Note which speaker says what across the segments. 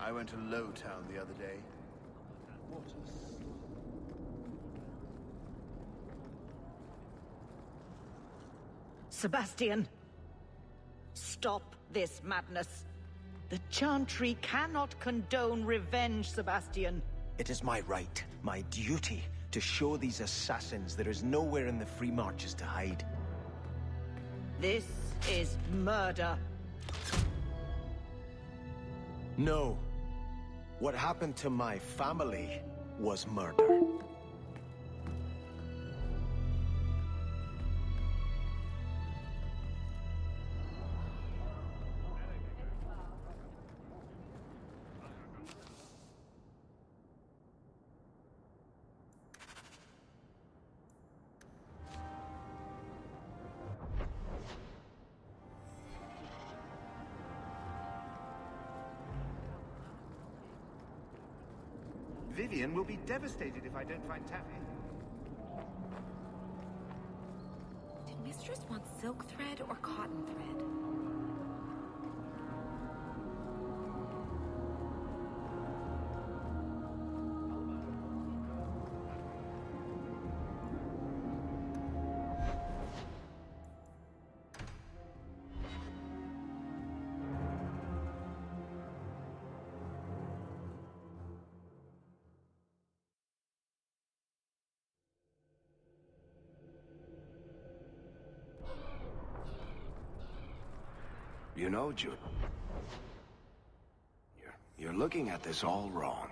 Speaker 1: I went to Lowtown the other day. What a
Speaker 2: Sebastian! Stop this madness. The Chantry cannot condone revenge, Sebastian.
Speaker 3: It is my right, my duty, to show these assassins there is nowhere in the Free Marches to hide.
Speaker 2: This is murder.
Speaker 3: No. What happened to my family was murder.
Speaker 4: Vivian will be devastated if I don't find Taffy.
Speaker 5: Did Mistress want silk thread or cotton thread?
Speaker 6: You know, Jude, you're looking at this all wrong.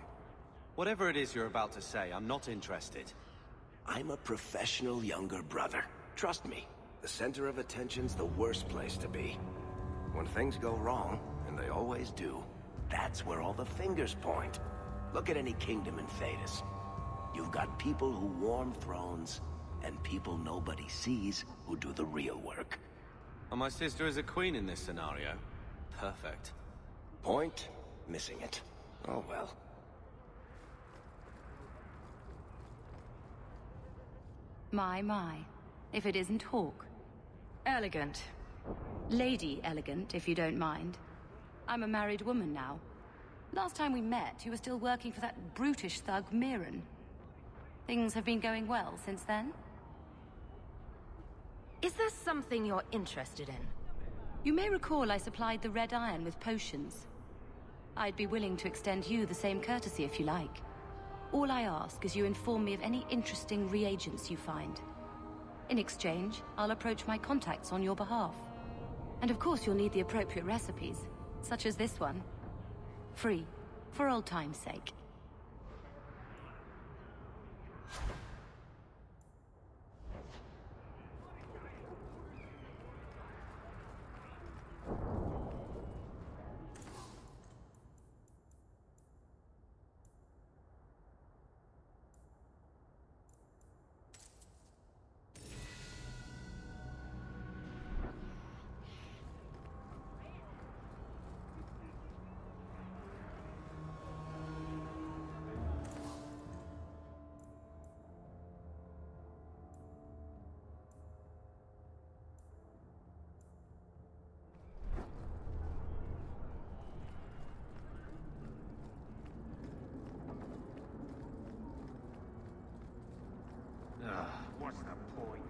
Speaker 7: Whatever it is you're about to say, I'm not interested.
Speaker 6: I'm a professional younger brother. Trust me, the center of attention's the worst place to be. When things go wrong, and they always do, that's where all the fingers point. Look at any kingdom in Thedas. You've got people who warm thrones, and people nobody sees who do the real work.
Speaker 7: And my sister is a queen in this scenario. Perfect.
Speaker 6: Point? Missing it. Oh well.
Speaker 5: My. If it isn't Hawke. Elegant. Lady Elegant, if you don't mind. I'm a married woman now. Last time we met, you were still working for that brutish thug, Mirren. Things have been going well since then?
Speaker 8: Is there something you're interested in?
Speaker 5: You may recall I supplied the Red Iron with potions. I'd be willing to extend you the same courtesy if you like. All I ask is you inform me of any interesting reagents you find. In exchange, I'll approach my contacts on your behalf. And of course you'll need the appropriate recipes, such as this one. Free, for old time's sake.
Speaker 4: What's the point?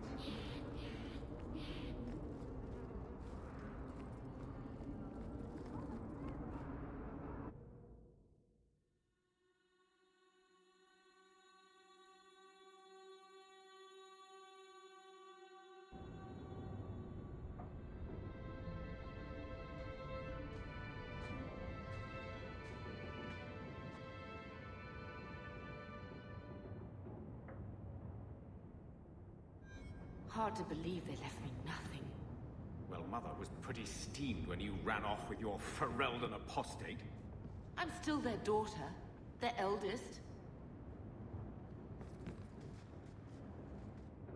Speaker 8: Hard to believe they left me nothing.
Speaker 4: Well, Mother was pretty steamed when you ran off with your Ferelden apostate.
Speaker 8: I'm still their daughter, their eldest.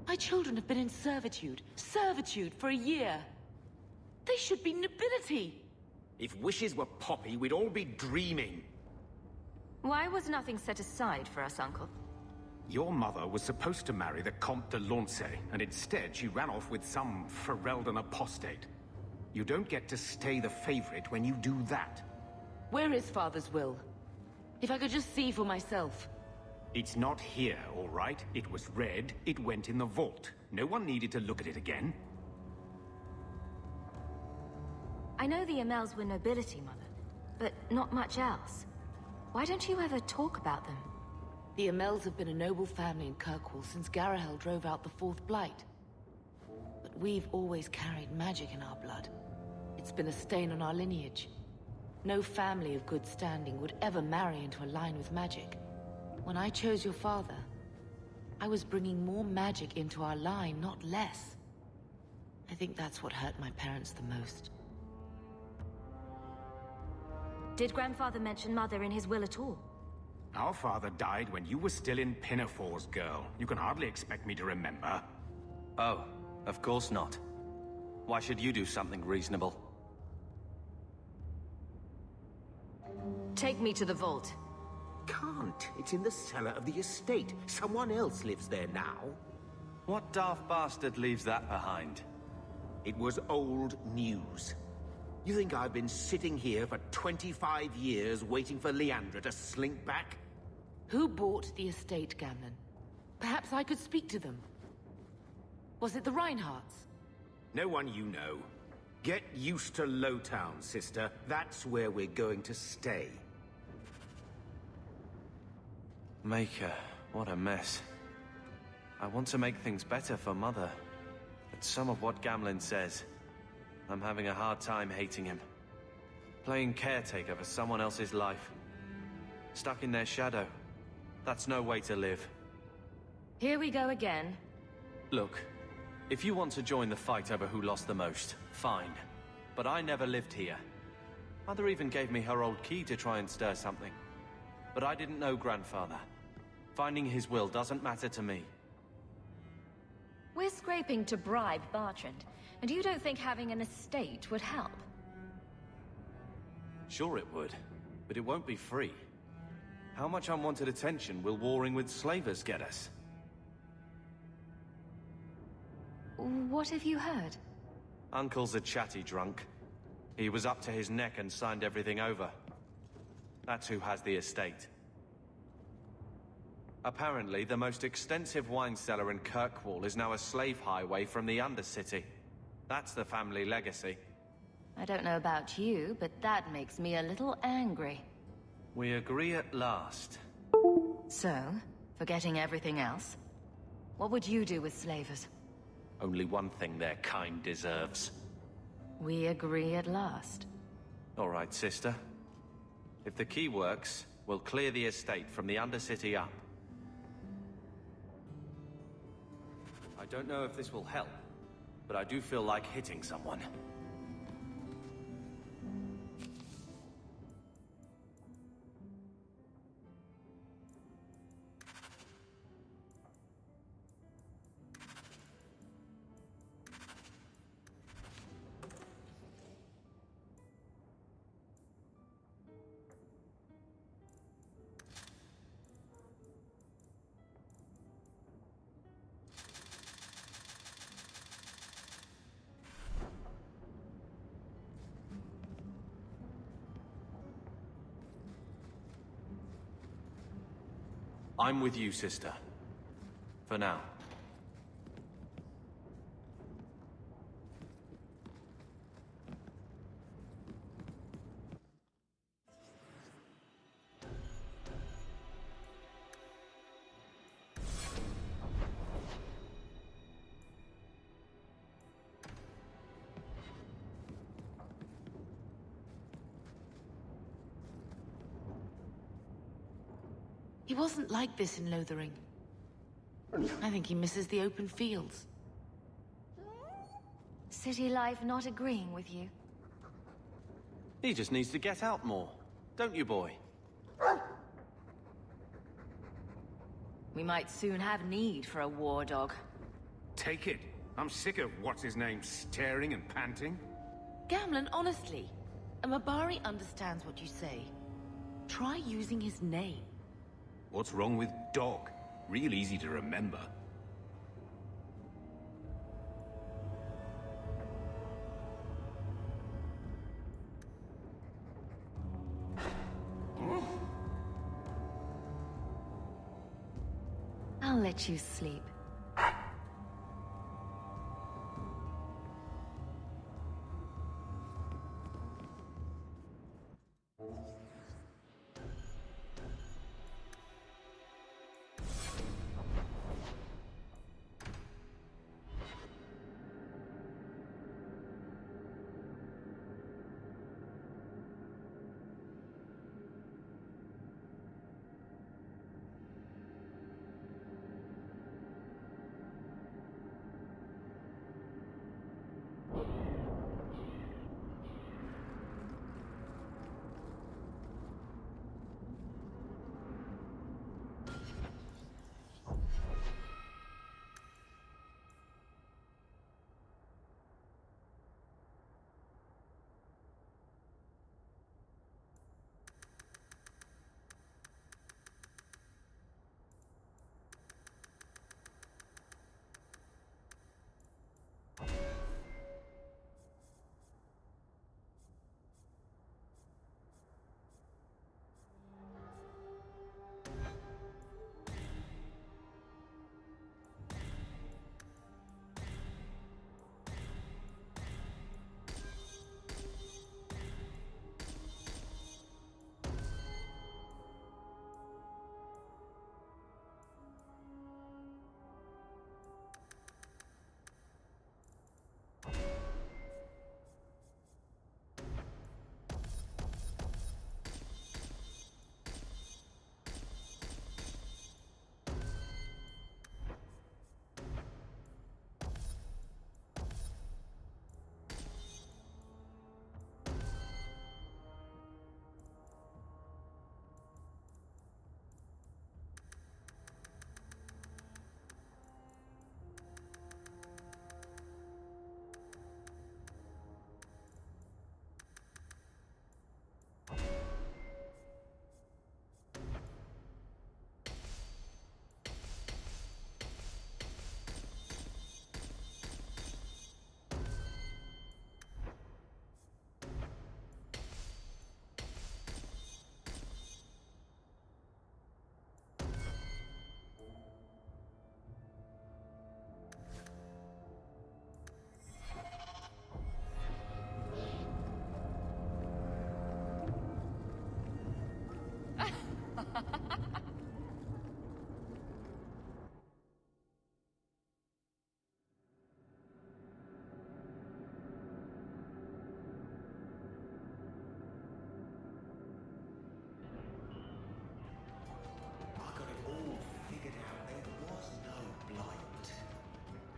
Speaker 8: My children have been in servitude for a year. They should be nobility.
Speaker 4: If wishes were poppy, we'd all be dreaming.
Speaker 8: Why was nothing set aside for us, Uncle?
Speaker 4: Your mother was supposed to marry the Comte de Launcey, and instead she ran off with some Ferelden apostate. You don't get to stay the favorite when you do that.
Speaker 8: Where is Father's will? If I could just see for myself.
Speaker 4: It's not here, all right? It was read, it went in the vault. No one needed to look at it again.
Speaker 9: I know the Amels were nobility, Mother, but not much else. Why don't you ever talk about them?
Speaker 8: The Amels have been a noble family in Kirkwall since Garahel drove out the Fourth Blight. But we've always carried magic in our blood. It's been a stain on our lineage. No family of good standing would ever marry into a line with magic. When I chose your father, I was bringing more magic into our line, not less. I think that's what hurt my parents the most.
Speaker 9: Did Grandfather mention Mother in his will at all?
Speaker 4: Our father died when you were still in Pinafores, girl. You can hardly expect me to remember.
Speaker 7: Oh, of course not. Why should you do something reasonable?
Speaker 9: Take me to the vault.
Speaker 3: Can't. It's in the cellar of the estate. Someone else lives there now.
Speaker 7: What daft bastard leaves that behind?
Speaker 3: It was old news. You think I've been sitting here for 25 years waiting for Leandra to slink back?
Speaker 8: Who bought the estate, Gamlen? Perhaps I could speak to them. Was it the Reinhardts?
Speaker 3: No one you know. Get used to Lowtown, sister. That's where we're going to stay.
Speaker 7: Maker, what a mess. I want to make things better for Mother. But some of what Gamlen says, I'm having a hard time hating him. Playing caretaker for someone else's life. Stuck in their shadow. That's no way to live.
Speaker 9: Here we go again.
Speaker 7: Look, if you want to join the fight over who lost the most, fine. But I never lived here. Mother even gave me her old key to try and stir something. But I didn't know Grandfather. Finding his will doesn't matter to me.
Speaker 9: We're scraping to bribe Bartrand, and you don't think having an estate would help?
Speaker 7: Sure it would, but it won't be free. How much unwanted attention will warring with slavers get us?
Speaker 9: What have you heard?
Speaker 7: Uncle's a chatty drunk. He was up to his neck and signed everything over. That's who has the estate. Apparently, the most extensive wine cellar in Kirkwall is now a slave highway from the Undercity. That's the family legacy.
Speaker 9: I don't know about you, but that makes me a little angry.
Speaker 7: We agree at last.
Speaker 9: So, forgetting everything else, what would you do with slavers?
Speaker 7: Only one thing their kind deserves.
Speaker 9: We agree at last.
Speaker 7: All right, sister. If the key works, we'll clear the estate from the Undercity up. I don't know if this will help, but I do feel like hitting someone. I'm with you, sister. For now.
Speaker 8: He wasn't like this in Lothering. I think he misses the open fields.
Speaker 9: City life not agreeing with you?
Speaker 7: He just needs to get out more. Don't you, boy?
Speaker 9: We might soon have need for a war dog.
Speaker 4: Take it. I'm sick of what's-his-name staring and panting.
Speaker 8: Gamlen, honestly, a Mabari understands what you say. Try using his name.
Speaker 4: What's wrong with dog? Real easy to remember.
Speaker 9: I'll let you sleep.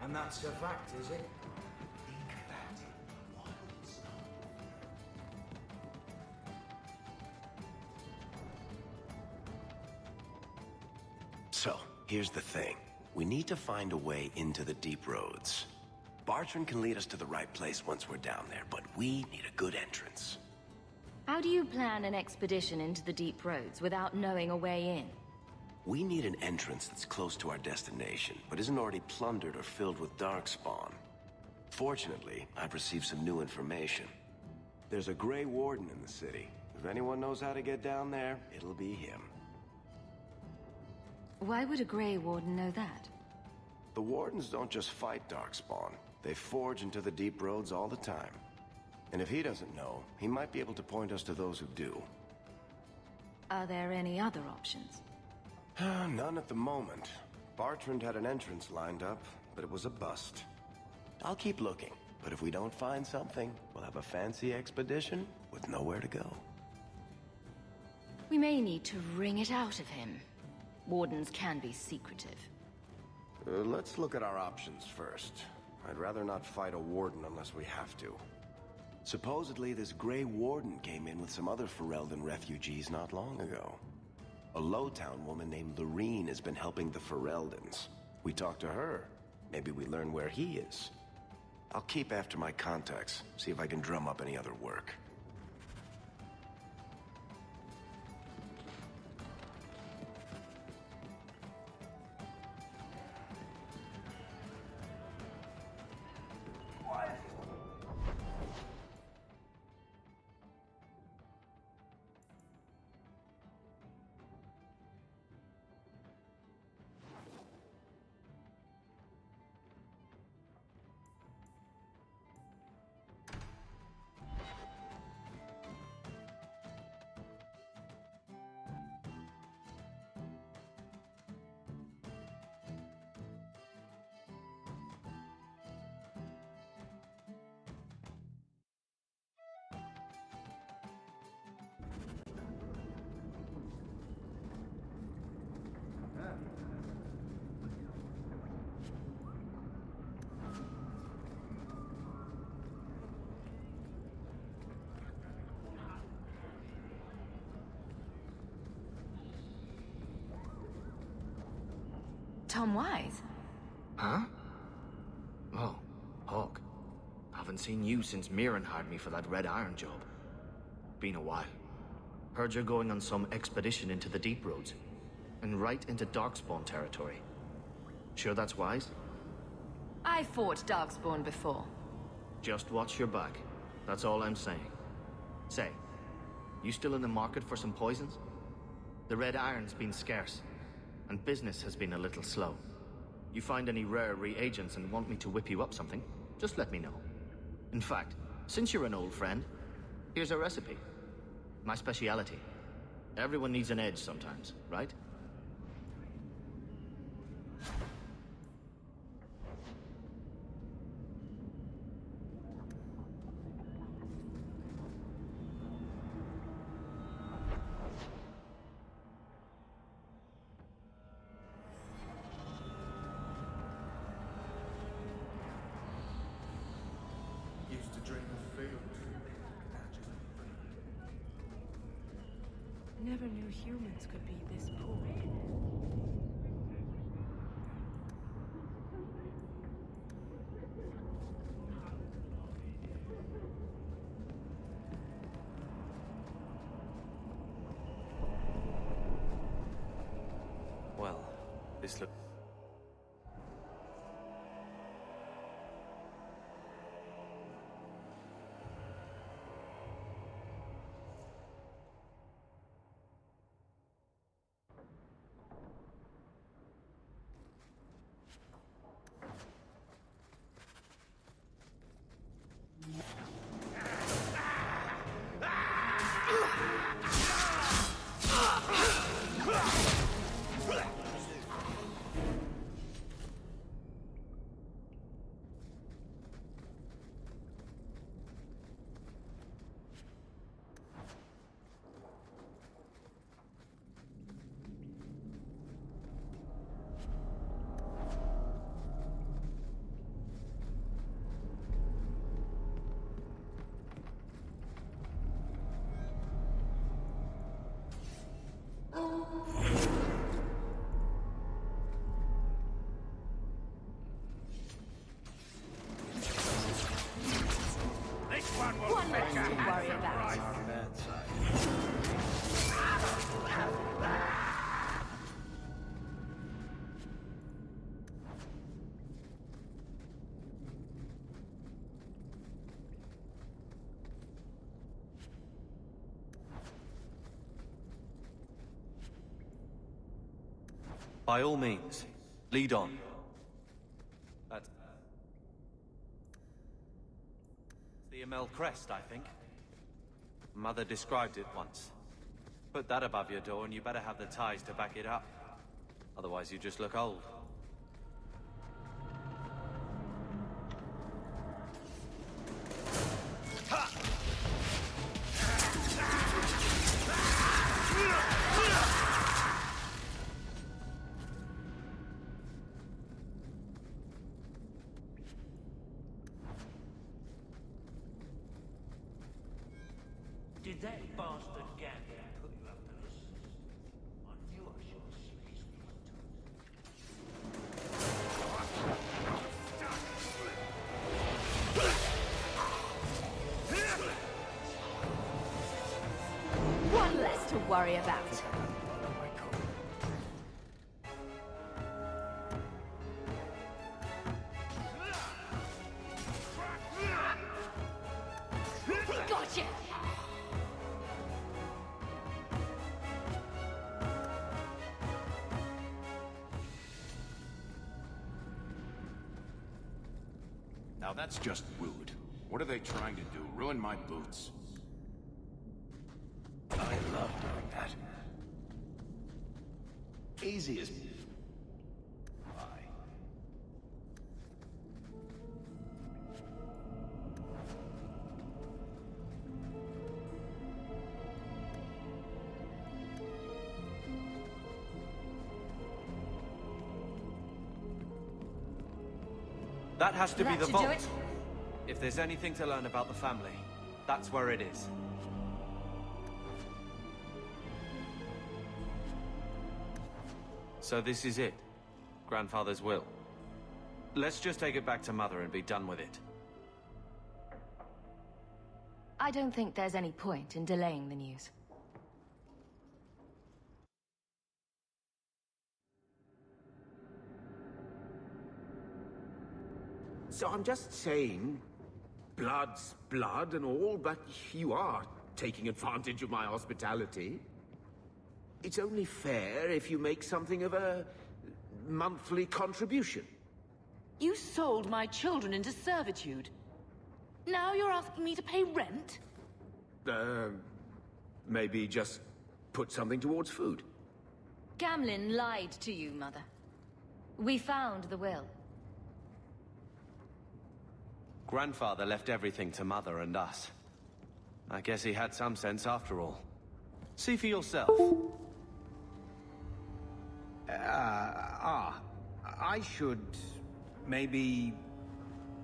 Speaker 10: And that's a fact, is it? Think about it. What is not?
Speaker 6: So, here's the thing. We need to find a way into the Deep Roads. Bartrand can lead us to the right place once we're down there, but we need a good entrance.
Speaker 9: How do you plan an expedition into the Deep Roads without knowing a way in?
Speaker 6: We need an entrance that's close to our destination, but isn't already plundered or filled with darkspawn. Fortunately, I've received some new information. There's a Grey Warden in the city. If anyone knows how to get down there, it'll be him.
Speaker 9: Why would a Grey Warden know that?
Speaker 6: The Wardens don't just fight darkspawn. They forge into the Deep Roads all the time. And if he doesn't know, he might be able to point us to those who do.
Speaker 9: Are there any other options?
Speaker 6: None at the moment. Bartrand had an entrance lined up, but it was a bust. I'll keep looking, but if we don't find something, we'll have a fancy expedition with nowhere to go.
Speaker 9: We may need to wring it out of him. Wardens can be secretive.
Speaker 6: Let's look at our options first. I'd rather not fight a Warden unless we have to. Supposedly, this Grey Warden came in with some other Ferelden refugees not long ago. A Lowtown woman named Lorene has been helping the Fereldans. We talked to her. Maybe we learn where he is. I'll keep after my contacts, see if I can drum up any other work.
Speaker 8: Tom Wise?
Speaker 10: Huh? Oh, Hawk. Haven't seen you since Mirren hired me for that Red Iron job. Been a while. Heard you're going on some expedition into the Deep Roads. And right into Darkspawn territory. Sure that's wise?
Speaker 8: I fought Darkspawn before.
Speaker 10: Just watch your back. That's all I'm saying. Say, you still in the market for some poisons? The Red Iron's been scarce, and business has been a little slow. You find any rare reagents and want me to whip you up something, just let me know. In fact, since you're an old friend, here's a recipe. My speciality. Everyone needs an edge sometimes, right?
Speaker 1: Used to dream of food.
Speaker 11: Never knew humans could be this poor.
Speaker 7: Well, this looks...
Speaker 8: One less to worry about.
Speaker 7: By all means, lead on. That's the Amel crest, I think. Mother described it once. Put that above your door and you better have the ties to back it up. Otherwise you just look old.
Speaker 12: Did that bastard Gambit put you up to this? I knew I should have seen his
Speaker 8: One less to worry about. Gotcha!
Speaker 1: Now that's just rude. What are they trying to do? Ruin my boots?
Speaker 6: I love doing that. Easy as...
Speaker 7: That has to be
Speaker 8: That
Speaker 7: the
Speaker 8: should do
Speaker 7: vault.
Speaker 8: it.
Speaker 7: If there's anything to learn about the family, that's where it is. So this is it. Grandfather's will. Let's just take it back to Mother and be done with it.
Speaker 9: I don't think there's any point in delaying the news.
Speaker 3: So I'm just saying, blood's blood and all, but you are taking advantage of my hospitality. It's only fair if you make something of a monthly contribution.
Speaker 8: You sold my children into servitude. Now you're asking me to pay rent?
Speaker 3: Maybe just put something towards food.
Speaker 9: Gamlen lied to you, Mother. We found the will.
Speaker 7: Grandfather left everything to Mother and us. I guess he had some sense after all. See for yourself.
Speaker 3: I should... maybe...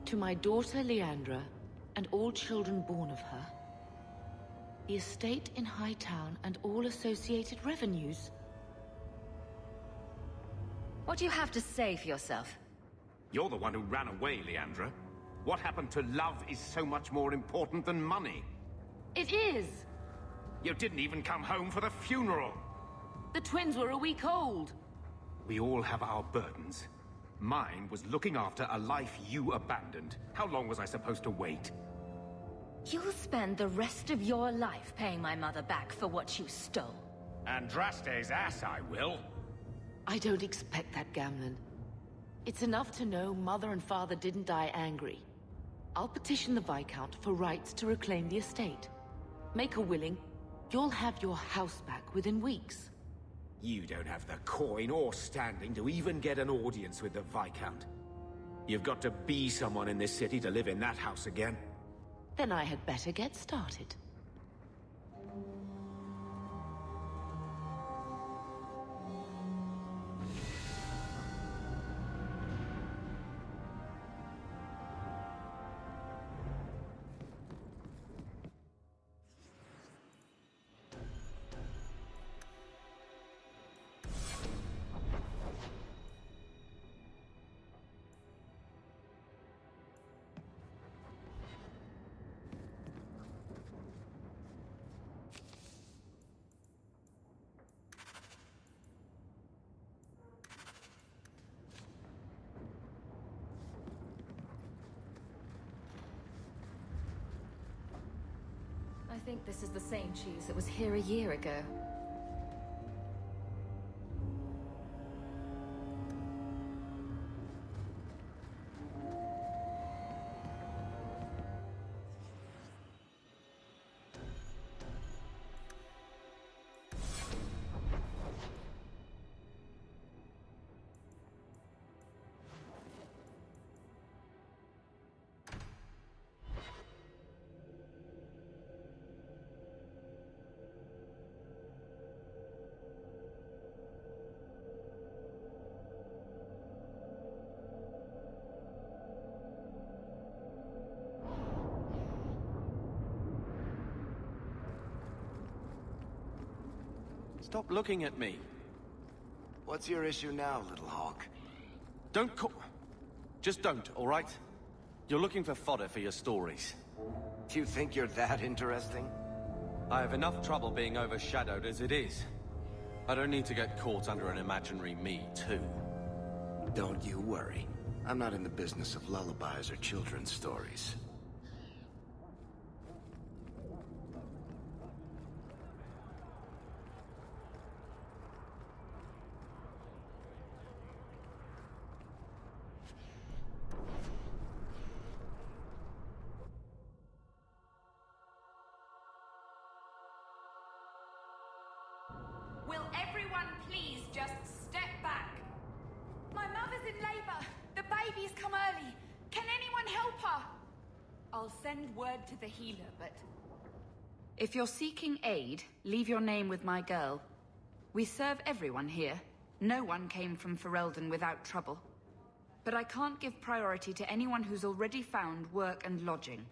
Speaker 8: To my daughter Leandra, and all children born of her, the estate in Hightown and all associated revenues.
Speaker 9: What do you have to say for yourself?
Speaker 4: You're the one who ran away, Leandra. What happened to love is so much more important than money.
Speaker 8: It is!
Speaker 4: You didn't even come home for the funeral.
Speaker 8: The twins were a week old.
Speaker 4: We all have our burdens. Mine was looking after a life you abandoned. How long was I supposed to wait?
Speaker 9: You'll spend the rest of your life paying my mother back for what you stole.
Speaker 4: Andraste's ass, I will.
Speaker 8: I don't expect that, Gamlen. It's enough to know Mother and Father didn't die angry. I'll petition the Viscount for rights to reclaim the estate. Make her willing, you'll have your house back within weeks.
Speaker 3: You don't have the coin or standing to even get an audience with the Viscount. You've got to be someone in this city to live in that house again.
Speaker 8: Then I had better get started.
Speaker 5: I think this is the same cheese that was here a year ago.
Speaker 7: Stop looking at me.
Speaker 6: What's your issue now, Little Hawk?
Speaker 7: Don't call... Just don't, all right? You're looking for fodder for your stories.
Speaker 6: Do you think you're that interesting?
Speaker 7: I have enough trouble being overshadowed as it is. I don't need to get caught under an imaginary me, too.
Speaker 6: Don't you worry. I'm not in the business of lullabies or children's stories.
Speaker 13: Will everyone please just step back? My mother's in labor. The baby's come early. Can anyone help her? I'll send word to the healer, but...
Speaker 14: If you're seeking aid, leave your name with my girl. We serve everyone here. No one came from Ferelden without trouble. But I can't give priority to anyone who's already found work and lodging.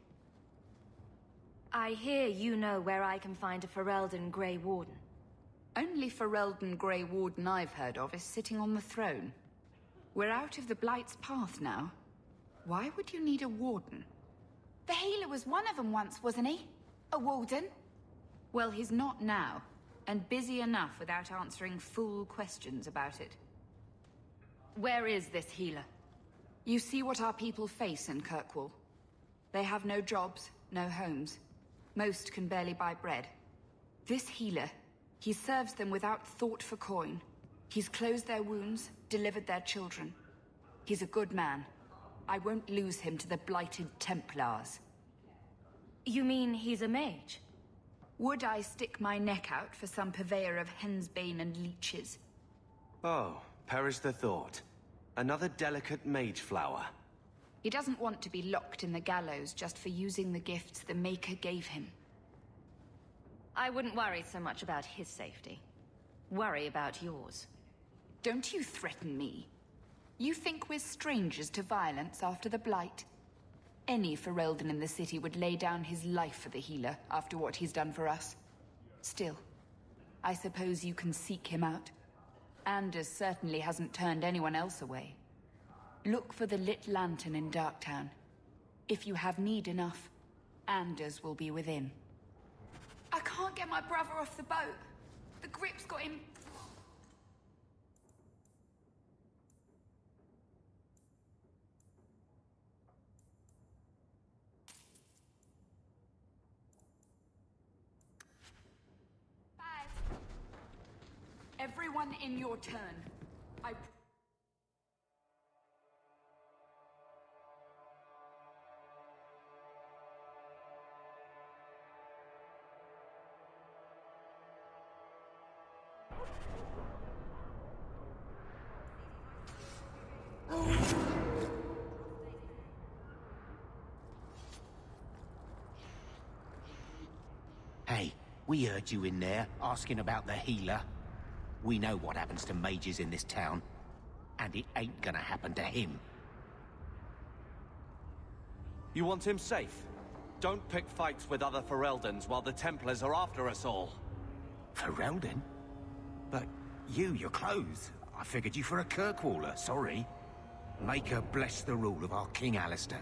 Speaker 9: I hear you know where I can find a Ferelden Grey Warden.
Speaker 14: Only Ferelden Grey Warden I've heard of is sitting on the throne. We're out of the Blight's path now. Why would you need a warden?
Speaker 15: The healer was one of them once, wasn't he? A warden?
Speaker 14: Well, he's not now, and busy enough without answering fool questions about it. Where is this healer? You see what our people face in Kirkwall. They have no jobs, no homes. Most can barely buy bread. This healer, he serves them without thought for coin. He's closed their wounds, delivered their children. He's a good man. I won't lose him to the blighted Templars.
Speaker 9: You mean he's a mage?
Speaker 14: Would I stick my neck out for some purveyor of hensbane and leeches?
Speaker 7: Oh, perish the thought. Another delicate mage flower.
Speaker 14: He doesn't want to be locked in the gallows just for using the gifts the Maker gave him.
Speaker 9: I wouldn't worry so much about his safety. Worry about yours.
Speaker 14: Don't you threaten me. You think we're strangers to violence after the Blight? Any Ferelden in the city would lay down his life for the healer after what he's done for us. Still, I suppose you can seek him out. Anders certainly hasn't turned anyone else away. Look for the lit lantern in Darktown. If you have need enough, Anders will be within.
Speaker 15: I can't get my brother off the boat. The grip's got him.
Speaker 14: Everyone in your turn.
Speaker 3: Hey, we heard you in there, asking about the healer. We know what happens to mages in this town, and it ain't gonna happen to him.
Speaker 7: You want him safe? Don't pick fights with other Fereldans while the Templars are after us all.
Speaker 3: Ferelden? But your clothes. I figured you for a Kirkwaller, sorry. Maker bless the rule of our King Alistair.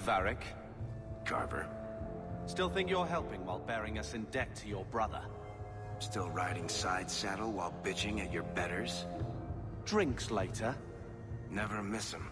Speaker 7: Varric?
Speaker 6: Carver.
Speaker 7: Still think you're helping while bearing us in debt to your brother?
Speaker 6: Still riding side saddle while bitching at your betters?
Speaker 7: Drinks later?
Speaker 6: Never miss 'em.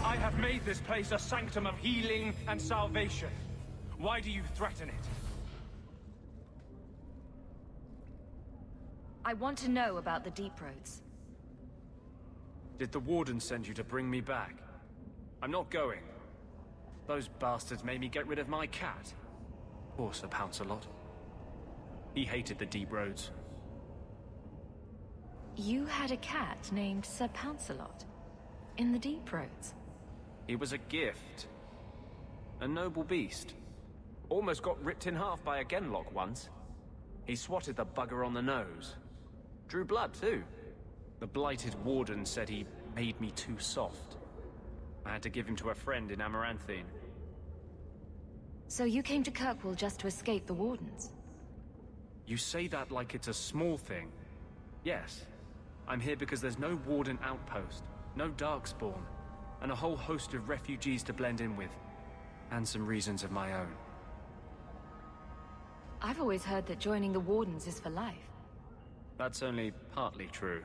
Speaker 16: I have made this place a sanctum of healing and salvation. Why do you threaten it?
Speaker 9: I want to know about the Deep Roads.
Speaker 16: Did the Warden send you to bring me back? I'm not going. Those bastards made me get rid of my cat. Poor Sir Pouncelot. He hated the Deep Roads.
Speaker 9: You had a cat named Sir Pouncelot in the Deep Roads.
Speaker 16: He was a gift. A noble beast. Almost got ripped in half by a Genlock once. He swatted the bugger on the nose. Drew blood, too. The blighted warden said he made me too soft. I had to give him to a friend in Amaranthine.
Speaker 9: So you came to Kirkwall just to escape the Wardens?
Speaker 16: You say that like it's a small thing. Yes. I'm here because there's no Warden outpost, no Darkspawn, and a whole host of refugees to blend in with. And some reasons of my own.
Speaker 9: I've always heard that joining the Wardens is for life.
Speaker 16: That's only partly true.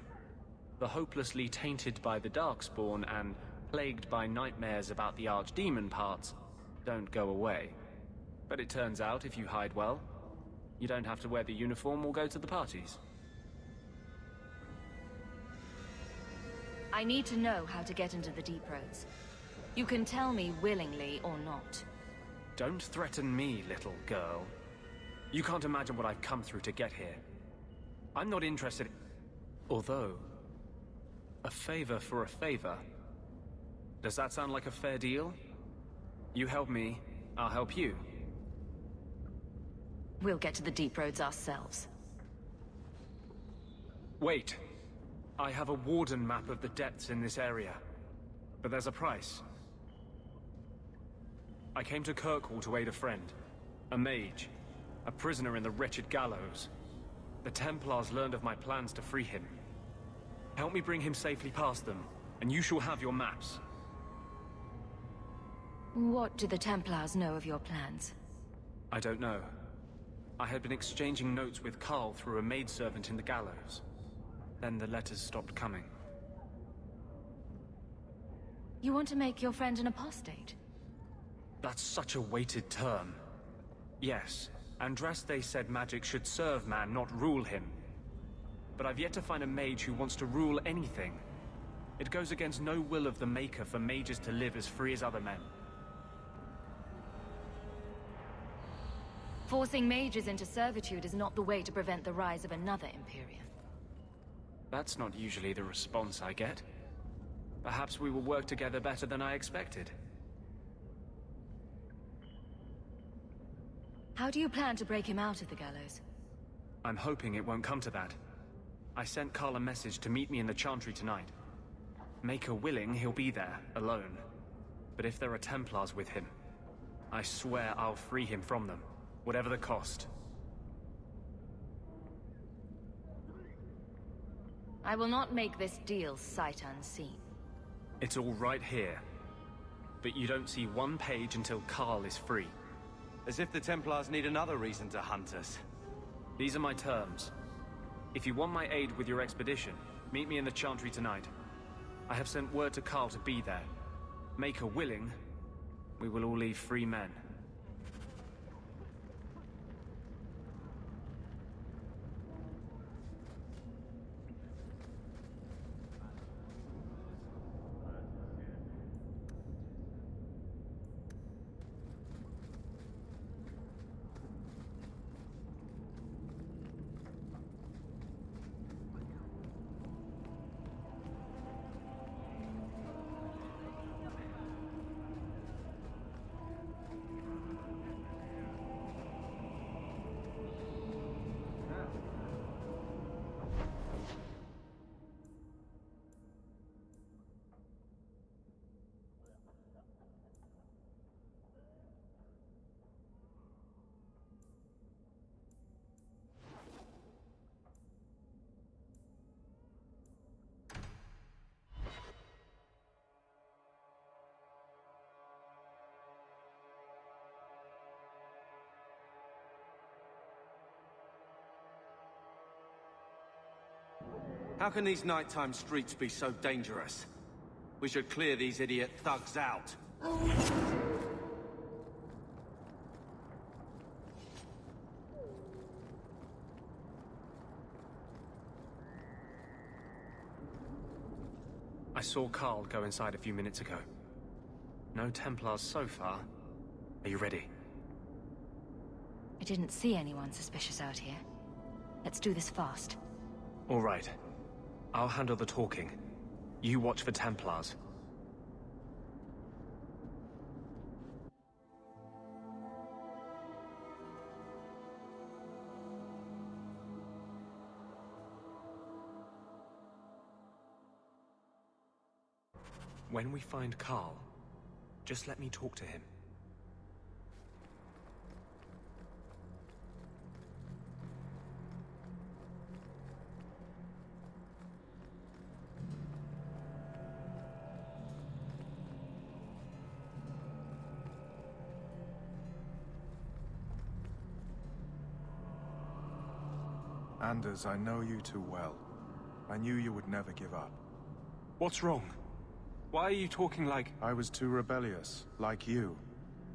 Speaker 16: The hopelessly tainted by the Darkspawn and plagued by nightmares about the Archdemon parts don't go away. But it turns out if you hide well, you don't have to wear the uniform or go to the parties.
Speaker 9: I need to know how to get into the Deep Roads. You can tell me willingly or not.
Speaker 16: Don't threaten me, little girl. You can't imagine what I've come through to get here. I'm not interested. Although, a favor for a favor. Does that sound like a fair deal? You help me, I'll help you.
Speaker 9: We'll get to the Deep Roads ourselves.
Speaker 16: Wait. I have a Warden map of the depths in this area. But there's a price. I came to Kirkwall to aid a friend. A mage. A prisoner in the wretched gallows. The Templars learned of my plans to free him. Help me bring him safely past them, and you shall have your maps.
Speaker 9: What do the Templars know of your plans?
Speaker 16: I don't know. I had been exchanging notes with Carl through a maidservant in the gallows. Then the letters stopped coming.
Speaker 9: You want to make your friend an apostate?
Speaker 16: That's such a weighted term. Yes, Andraste said magic should serve man, not rule him. But I've yet to find a mage who wants to rule anything. It goes against no will of the Maker for mages to live as free as other men.
Speaker 9: Forcing mages into servitude is not the way to prevent the rise of another Imperium.
Speaker 16: That's not usually the response I get. Perhaps we will work together better than I expected.
Speaker 9: How do you plan to break him out of the gallows?
Speaker 16: I'm hoping it won't come to that. I sent Carl a message to meet me in the Chantry tonight. Maker willing, he'll be there, alone. But if there are Templars with him, I swear I'll free him from them, whatever the cost.
Speaker 9: I will not make this deal sight unseen.
Speaker 16: It's all right here. But you don't see one page until Carl is free.
Speaker 7: As if the Templars need another reason to hunt us.
Speaker 16: These are my terms. If you want my aid with your expedition, meet me in the Chantry tonight. I have sent word to Carl to be there. Maker willing, we will all leave free men.
Speaker 7: How can these nighttime streets be so dangerous? We should clear these idiot thugs out.
Speaker 16: I saw Carl go inside a few minutes ago. No Templars so far. Are you ready?
Speaker 9: I didn't see anyone suspicious out here. Let's do this fast.
Speaker 16: All right. I'll handle the talking. You watch for Templars. when we find Carl, just let me talk to him.
Speaker 17: Anders, I know you too well. I knew you would never give up.
Speaker 16: What's wrong? Why are you talking like...
Speaker 17: I was too rebellious, like you.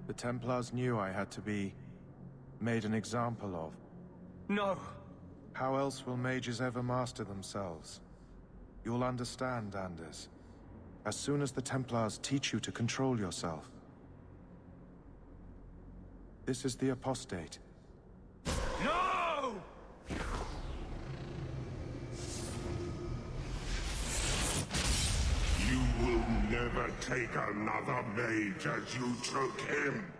Speaker 17: The Templars knew I had to be... made an example of.
Speaker 16: No!
Speaker 17: How else will mages ever master themselves? You'll understand, Anders. As soon as the Templars teach you to control yourself. This is the Apostate.
Speaker 16: No!
Speaker 18: You will never take another mage as you took him.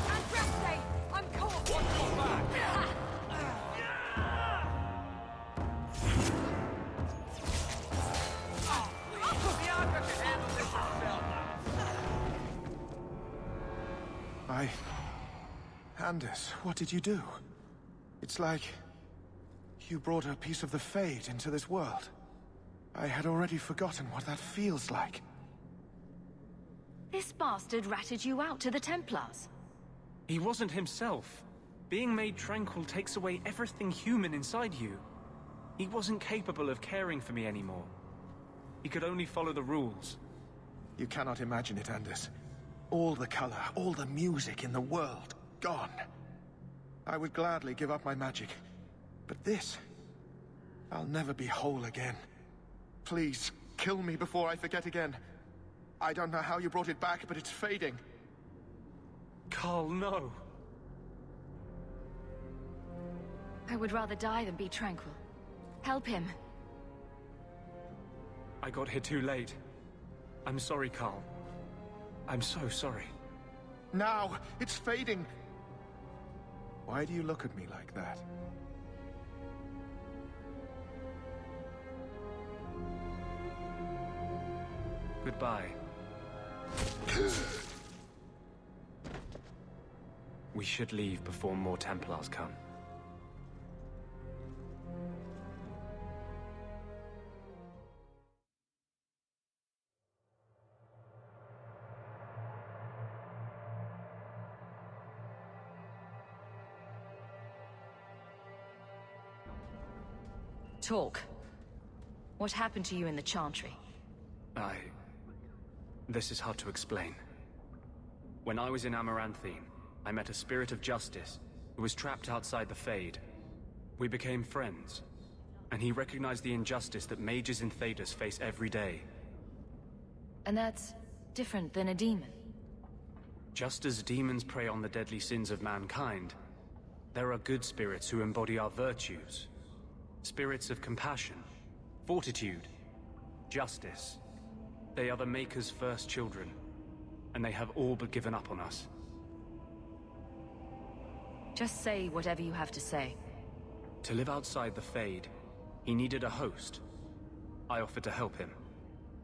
Speaker 13: Andraste! I'm caught!
Speaker 16: Watch your back!
Speaker 17: Anders, what did you do? It's like... you brought a piece of the Fade into this world. I had already forgotten what that feels like.
Speaker 5: This bastard ratted you out to the Templars.
Speaker 16: He wasn't himself. Being made tranquil takes away everything human inside you. He wasn't capable of caring for me anymore. He could only follow the rules.
Speaker 17: You cannot imagine it, Anders. All the color, all the music in the world, gone. I would gladly give up my magic. But this... I'll never be whole again. Please, kill me before I forget again. I don't know how you brought it back, but it's fading.
Speaker 16: Carl, no.
Speaker 5: I would rather die than be tranquil. Help him.
Speaker 16: I got here too late. I'm sorry, Carl. I'm so sorry.
Speaker 17: Now! It's fading! Why do you look at me like that?
Speaker 16: Goodbye. We should leave before more Templars come.
Speaker 5: Talk. What happened to you in the Chantry?
Speaker 16: This is hard to explain. When I was in Amaranthine, I met a spirit of justice who was trapped outside the Fade. We became friends, and he recognized the injustice that mages in Thedas face every day.
Speaker 5: And that's different than a demon.
Speaker 16: Just as demons prey on the deadly sins of mankind, there are good spirits who embody our virtues. Spirits of compassion, fortitude, justice. They are the Maker's first children, and they have all but given up on us.
Speaker 5: Just say whatever you have to say.
Speaker 16: To live outside the Fade, he needed a host. I offered to help him.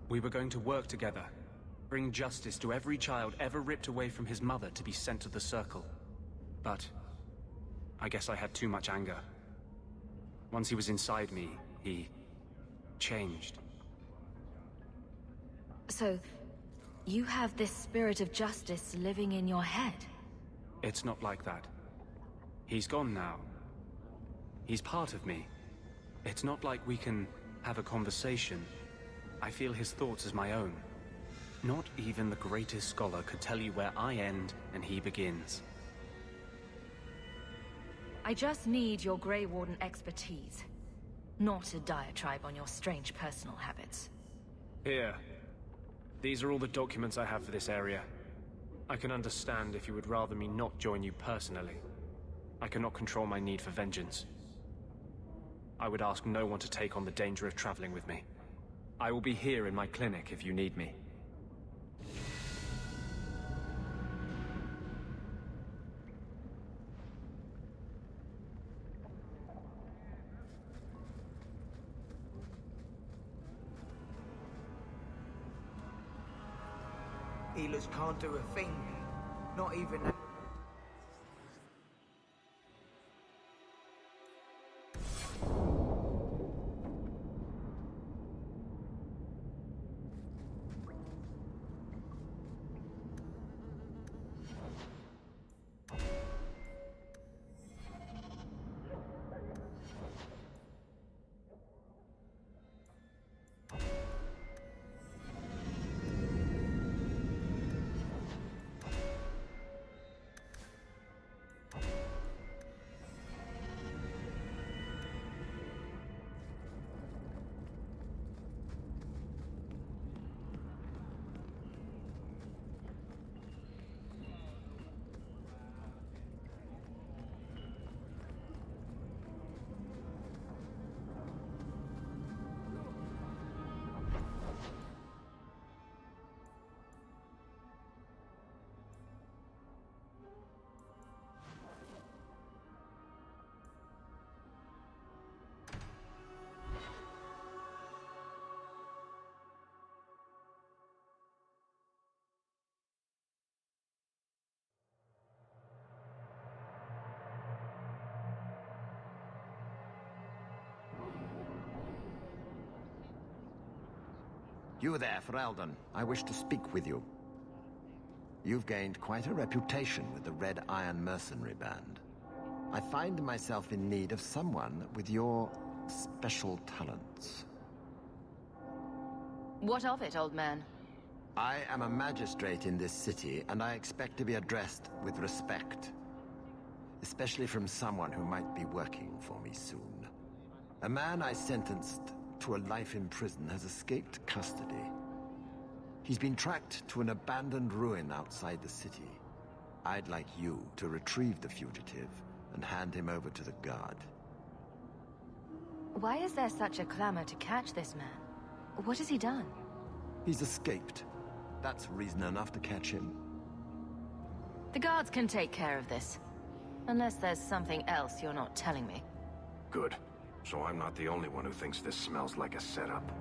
Speaker 16: We were going to work together, bring justice to every child ever ripped away from his mother to be sent to the Circle. But I guess I had too much anger. Once he was inside me, he changed.
Speaker 5: So, you have this spirit of justice living in your head?
Speaker 16: It's not like that. He's gone now. He's part of me. It's not like we can have a conversation. I feel his thoughts as my own. Not even the greatest scholar could tell you where I end and he begins.
Speaker 5: I just need your Grey Warden expertise, not a diatribe on your strange personal habits.
Speaker 16: Here. These are all the documents I have for this area. I can understand if you would rather me not join you personally. I cannot control my need for vengeance. I would ask no one to take on the danger of traveling with me. I will be here in my clinic if you need me.
Speaker 19: Healers can't do a thing. Not even...
Speaker 20: You there, Ferelden. I wish to speak with you. You've gained quite a reputation with the Red Iron Mercenary Band. I find myself in need of someone with your special talents.
Speaker 8: What of it, old man?
Speaker 20: I am a magistrate in this city, and I expect to be addressed with respect. Especially from someone who might be working for me soon. A man I sentenced to a life in prison has escaped custody. He's been tracked to an abandoned ruin outside the city. I'd like you to retrieve the fugitive and hand him over to the guard.
Speaker 9: Why is there such a clamor to catch this man? What has he done?
Speaker 20: He's escaped. That's reason enough to catch him.
Speaker 9: The guards can take care of this. Unless there's something else you're not telling me.
Speaker 6: Good. So I'm not the only one who thinks this smells like a setup.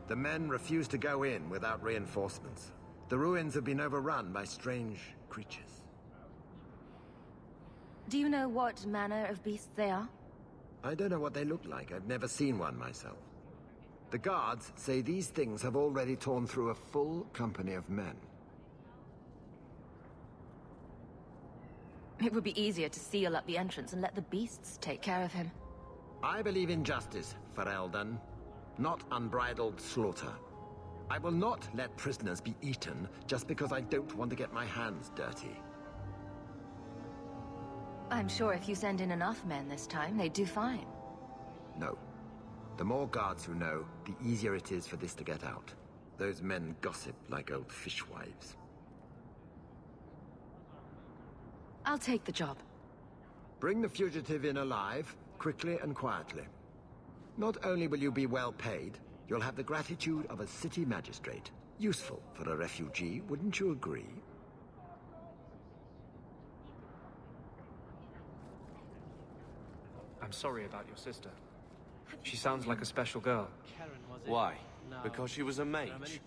Speaker 20: The men refuse to go in without reinforcements. The ruins have been overrun by strange creatures.
Speaker 9: Do you know what manner of beasts they are?
Speaker 20: I don't know what they look like. I've never seen one myself. The guards say these things have already torn through a full company of men.
Speaker 9: It would be easier to seal up the entrance and let the beasts take care of him.
Speaker 20: I believe in justice, Ferelden, not unbridled slaughter. I will not let prisoners be eaten just because I don't want to get my hands dirty.
Speaker 9: I'm sure if you send in enough men this time, they'd do fine.
Speaker 20: No. The more guards who know, the easier it is for this to get out. Those men gossip like old fishwives.
Speaker 9: I'll take the job.
Speaker 20: Bring the fugitive in alive, quickly and quietly. Not only will you be well paid, you'll have the gratitude of a city magistrate. Useful for a refugee, wouldn't you agree?
Speaker 16: I'm sorry about your sister. She sounds like a special girl.
Speaker 7: Why? Because she was a mage?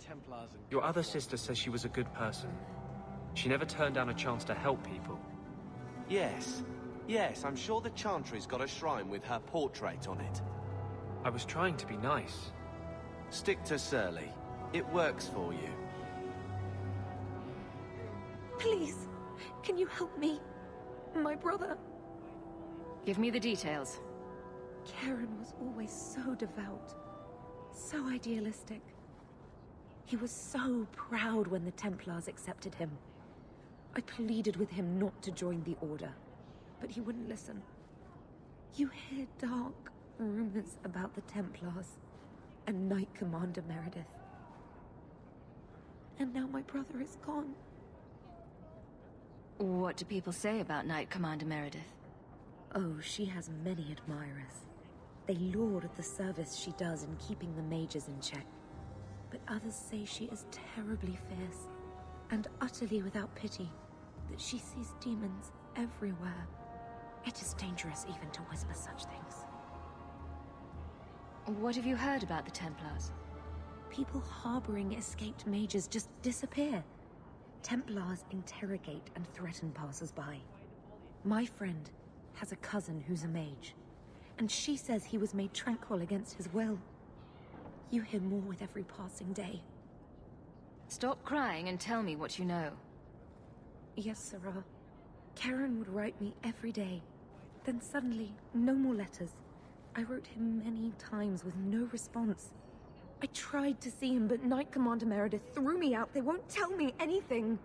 Speaker 16: Your other sister says she was a good person. She never turned down a chance to help people.
Speaker 7: Yes. Yes, I'm sure the Chantry's got a shrine with her portrait on it.
Speaker 16: I was trying to be nice.
Speaker 7: Stick to Surly. It works for you.
Speaker 9: Please, can you help me? My brother. Give me the details.
Speaker 11: Karen was always so devout, so idealistic. He was so proud when the Templars accepted him. I pleaded with him not to join the Order, but he wouldn't listen. You hear dark rumors about the Templars and Knight Commander Meredith. And now my brother is gone.
Speaker 9: What do people say about Knight Commander Meredith?
Speaker 11: Oh, she has many admirers. They laud the service she does in keeping the mages in check. But others say she is terribly fierce and utterly without pity, that she sees demons everywhere. It is dangerous even to whisper such things.
Speaker 9: What have you heard about the Templars?
Speaker 11: People harboring escaped mages just disappear. Templars interrogate and threaten passers-by. My friend has a cousin who's a mage, and she says he was made tranquil against his will. You hear more with every passing day.
Speaker 9: Stop crying and tell me what you know.
Speaker 11: Yes, Sarah. Karen would write me every day. Then suddenly, no more letters. I wrote him many times with no response. I tried to see him, but Knight Commander Meredith threw me out. They won't tell me anything.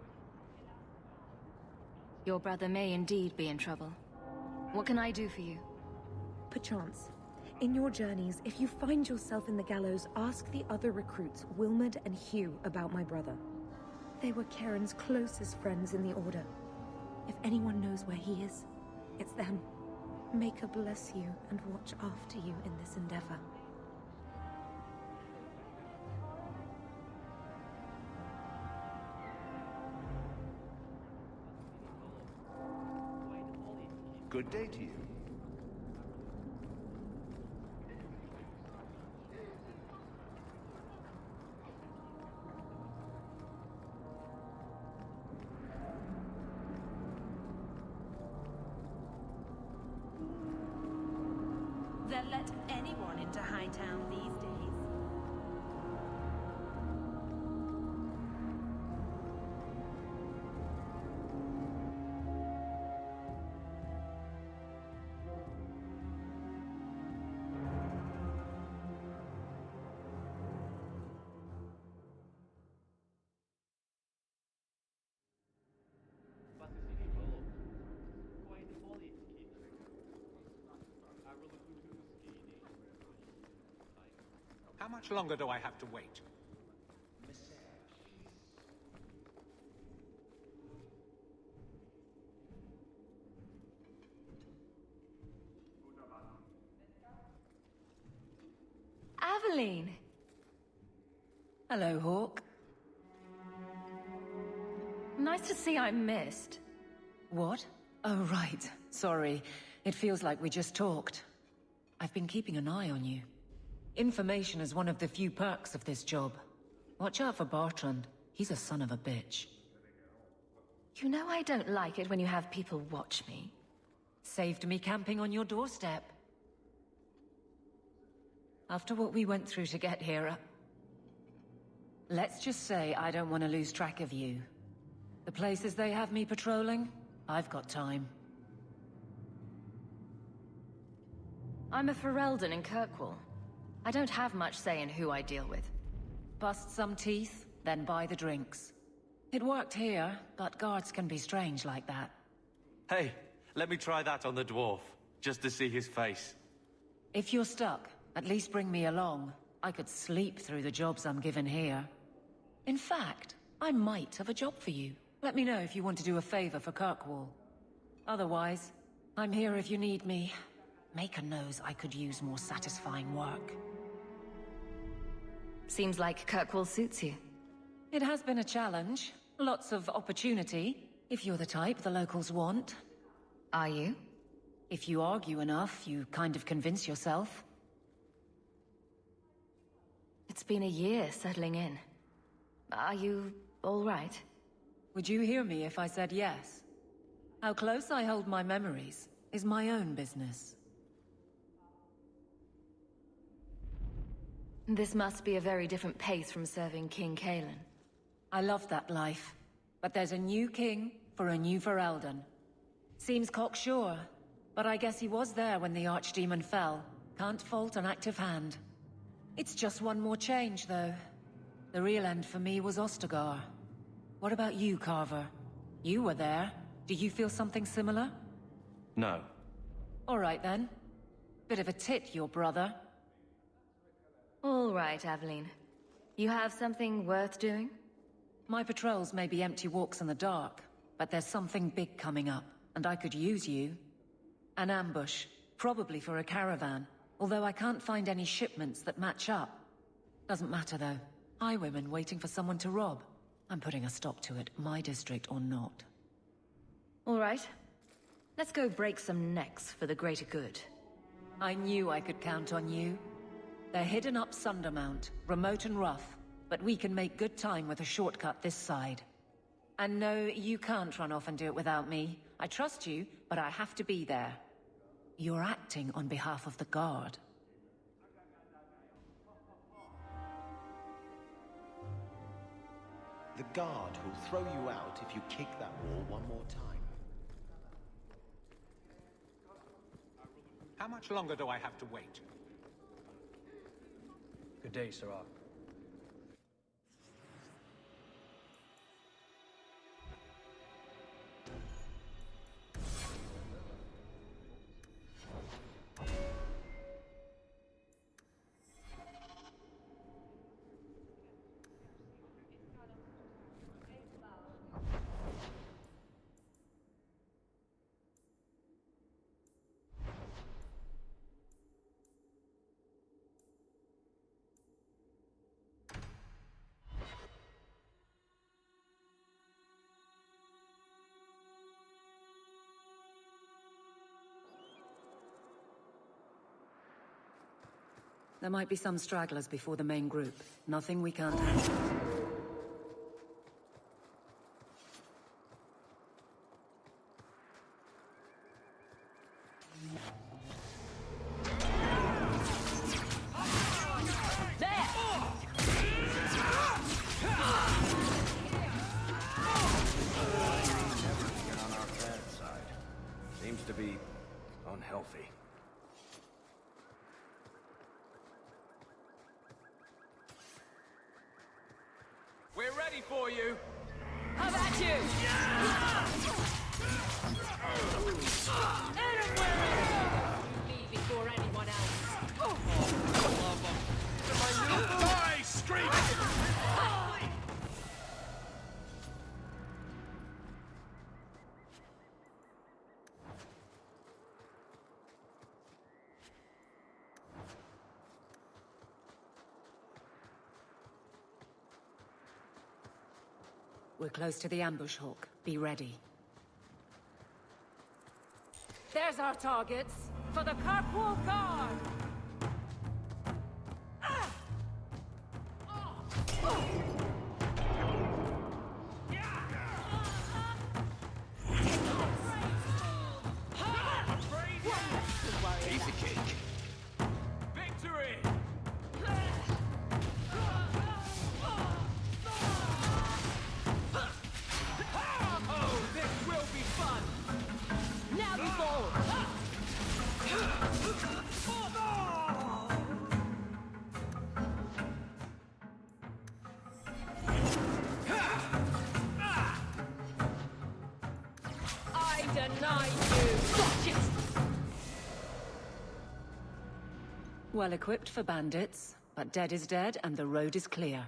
Speaker 9: Your brother may indeed be in trouble. What can I do for you?
Speaker 11: Perchance. In your journeys, if you find yourself in the gallows, ask the other recruits, Wilmerd and Hugh, about my brother. They were Karen's closest friends in the Order. If anyone knows where he is, it's them. May her bless you and watch after you in this endeavor.
Speaker 21: Good day to you.
Speaker 22: They'll let anyone into Hightown these days.
Speaker 23: How much longer do I have to wait?
Speaker 9: Aveline!
Speaker 24: Hello, Hawke.
Speaker 9: Nice to see I'm missed.
Speaker 24: What? Oh, right. Sorry. It feels like we just talked. I've been keeping an eye on you. Information is one of the few perks of this job. Watch out for Bartrand. He's a son of a bitch.
Speaker 9: You know I don't like it when you have people watch me.
Speaker 24: Saved me camping on your doorstep. After what we went through to get here, let's just say I don't want to lose track of you. The places they have me patrolling, I've got time.
Speaker 9: I'm a Ferelden in Kirkwall. I don't have much say in who I deal with.
Speaker 24: Bust some teeth, then buy the drinks. It worked here, but guards can be strange like that.
Speaker 7: Hey, let me try that on the dwarf, just to see his face.
Speaker 24: If you're stuck, at least bring me along. I could sleep through the jobs I'm given here. In fact, I might have a job for you. Let me know if you want to do a favor for Kirkwall. Otherwise, I'm here if you need me. Maker knows I could use more satisfying work.
Speaker 9: Seems like Kirkwall suits you.
Speaker 24: It has been a challenge. Lots of opportunity, if you're the type the locals want.
Speaker 9: Are you?
Speaker 24: If you argue enough, you kind of convince yourself.
Speaker 9: It's been a year settling in. Are you all right?
Speaker 24: Would you hear me if I said yes? How close I hold my memories is my own business.
Speaker 9: This must be a very different pace from serving King Cailan.
Speaker 24: I love that life, but there's a new king for a new Ferelden. Seems cocksure, but I guess he was there when the Archdemon fell. Can't fault an active hand. It's just one more change, though. The real end for me was Ostagar. What about you, Carver? You were there. Do you feel something similar?
Speaker 7: No.
Speaker 24: All right, then. Bit of a tit, your brother.
Speaker 9: All right, Aveline. You have something worth doing?
Speaker 24: My patrols may be empty walks in the dark, but there's something big coming up, and I could use you. An ambush, probably for a caravan, although I can't find any shipments that match up. Doesn't matter, though. Highwaymen waiting for someone to rob. I'm putting a stop to it, my district or not.
Speaker 9: All right. Let's go break some necks for the greater good.
Speaker 24: I knew I could count on you. They're hidden up Sundermount, remote and rough, but we can make good time with a shortcut this side. And no, you can't run off and do it without me. I trust you, but I have to be there. You're acting on behalf of the Guard.
Speaker 21: The Guard will throw you out if you kick that wall one more time.
Speaker 23: How much longer do I have to wait?
Speaker 16: Good day, Sirach.
Speaker 24: There might be some stragglers before the main group. Nothing we can't handle.
Speaker 6: Get on our bad side. Seems to be unhealthy.
Speaker 1: We're ready for you!
Speaker 24: How about you? Me before anyone else.
Speaker 1: Die, streak!
Speaker 24: We're close to the ambush, Hawk. Be ready. There's our targets for the Kirkwall Guard!
Speaker 3: Piece of cake.
Speaker 1: Victory! Oh, this will be fun!
Speaker 24: Now you fall! I deny you! Well equipped for bandits, but dead is dead and the road is clear.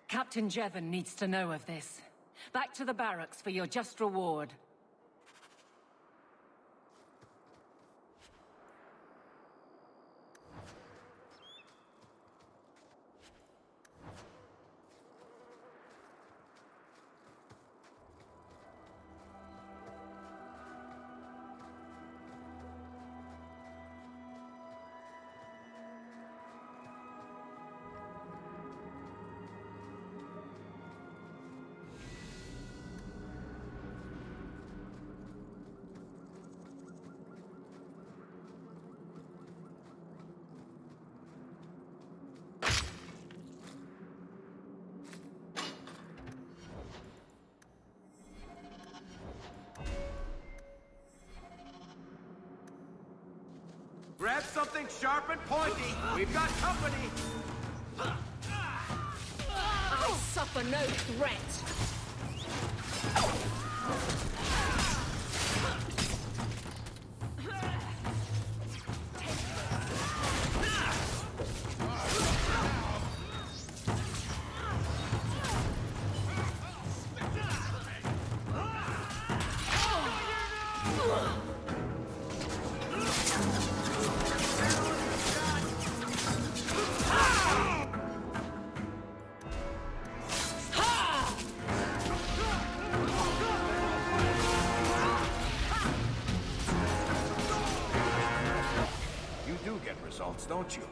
Speaker 24: Captain Jevon needs to know of this. Back to the barracks for your just reward.
Speaker 1: Grab something sharp and pointy! We've got company!
Speaker 24: I suffer no threat!
Speaker 6: You do get results, don't you?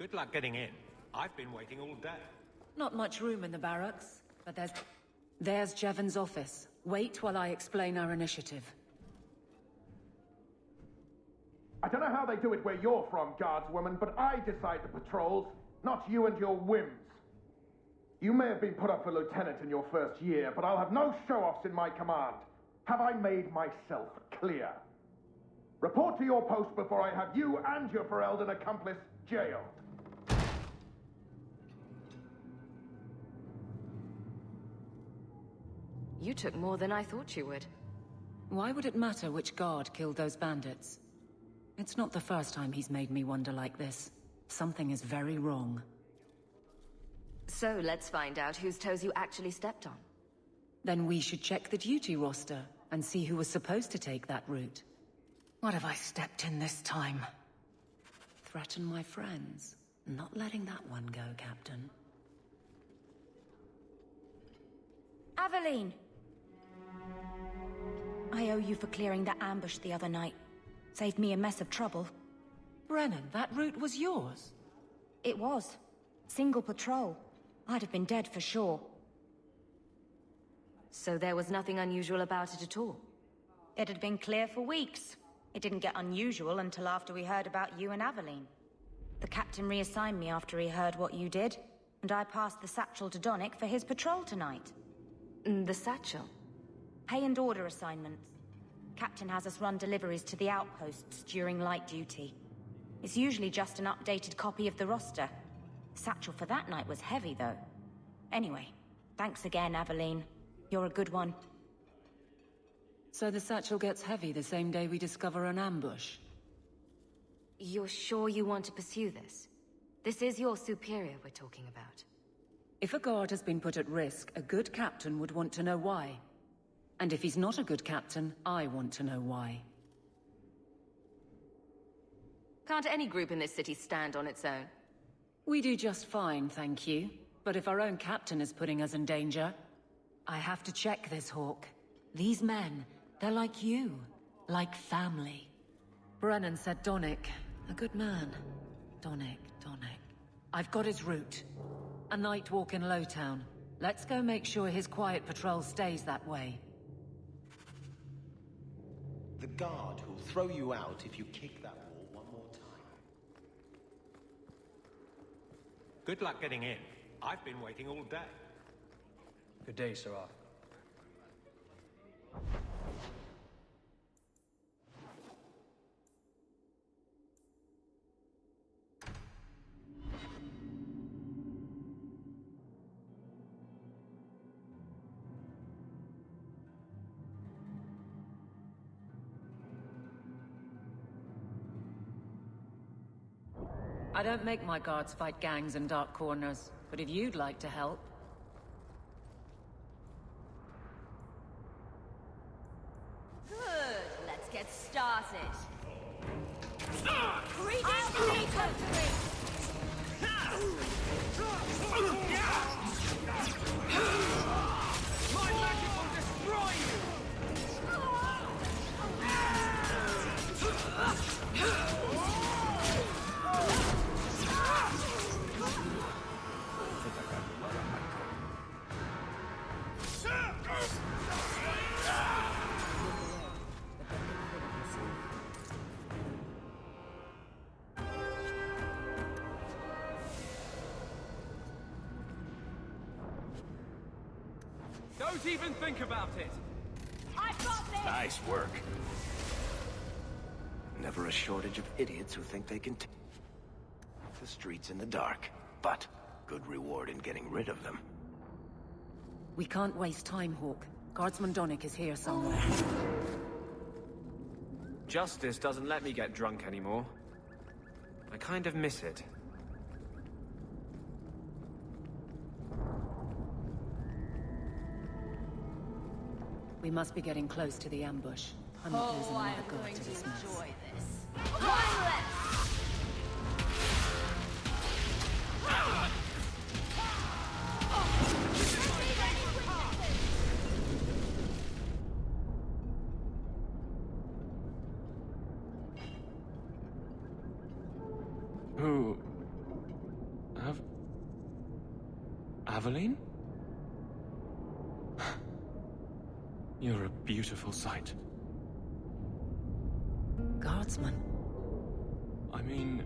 Speaker 23: Good luck getting in. I've been waiting all day.
Speaker 24: Not much room in the barracks, but there's Jevon's office. Wait while I explain our initiative.
Speaker 2: I don't know how they do it where you're from, guardswoman, but I decide the patrols, not you and your whims. You may have been put up for lieutenant in your first year, but I'll have no show-offs in my command. Have I made myself clear? Report to your post before I have you and your Ferelden accomplice jailed.
Speaker 8: You took more than I thought you would.
Speaker 24: Why would it matter which guard killed those bandits? It's not the first time he's made me wonder like this. Something is very wrong.
Speaker 8: So let's find out whose toes you actually stepped on.
Speaker 24: Then we should check the duty roster and see who was supposed to take that route. What have I stepped in this time? Threaten my friends. Not letting that one go, Captain.
Speaker 13: Aveline! I owe you for clearing that ambush the other night. Saved me a mess of trouble.
Speaker 24: Brennan, that route was yours?
Speaker 13: It was. Single patrol. I'd have been dead for sure.
Speaker 8: So there was nothing unusual about it at all?
Speaker 13: It had been clear for weeks. It didn't get unusual until after we heard about you and Aveline. The captain reassigned me after he heard what you did, and I passed the satchel to Donnic for his patrol tonight.
Speaker 8: The satchel?
Speaker 13: Pay and order assignments. Captain has us run deliveries to the outposts during light duty. It's usually just an updated copy of the roster. Satchel for that night was heavy, though. Anyway, thanks again, Aveline. You're a good one.
Speaker 24: So the satchel gets heavy the same day we discover an ambush?
Speaker 8: You're sure you want to pursue this? This is your superior we're talking about.
Speaker 24: If a guard has been put at risk, a good captain would want to know why. And if he's not a good captain, I want to know why.
Speaker 8: Can't any group in this city stand on its own?
Speaker 24: We do just fine, thank you. But if our own captain is putting us in danger, I have to check this, Hawke. These men, they're like you. Like family. Brennan said Donnic. A good man. Donnic. I've got his route. A night walk in Lowtown. Let's go make sure his quiet patrol stays that way.
Speaker 21: The guard who'll throw you out if you kick that wall one more time.
Speaker 23: Good luck getting in. I've been waiting all day.
Speaker 16: Good day, Sir Arthur.
Speaker 24: I don't make my guards fight gangs in dark corners, but if you'd like to help...
Speaker 9: Good. Let's get started. Greetings,
Speaker 1: My magic will destroy you! Don't even think about it!
Speaker 13: I've got this!
Speaker 6: Nice work. Never a shortage of idiots who think they can take the streets in the dark, but good reward in getting rid of them.
Speaker 24: We can't waste time, Hawke. Guardsman Donnic is here somewhere.
Speaker 16: Justice doesn't let me get drunk anymore. I kind of miss it.
Speaker 24: We must be getting close to the ambush. I'm not losing another guard to this mess.
Speaker 9: enjoy this. One left!
Speaker 16: Aveline? You're a beautiful sight.
Speaker 24: Guardsman?
Speaker 16: I mean,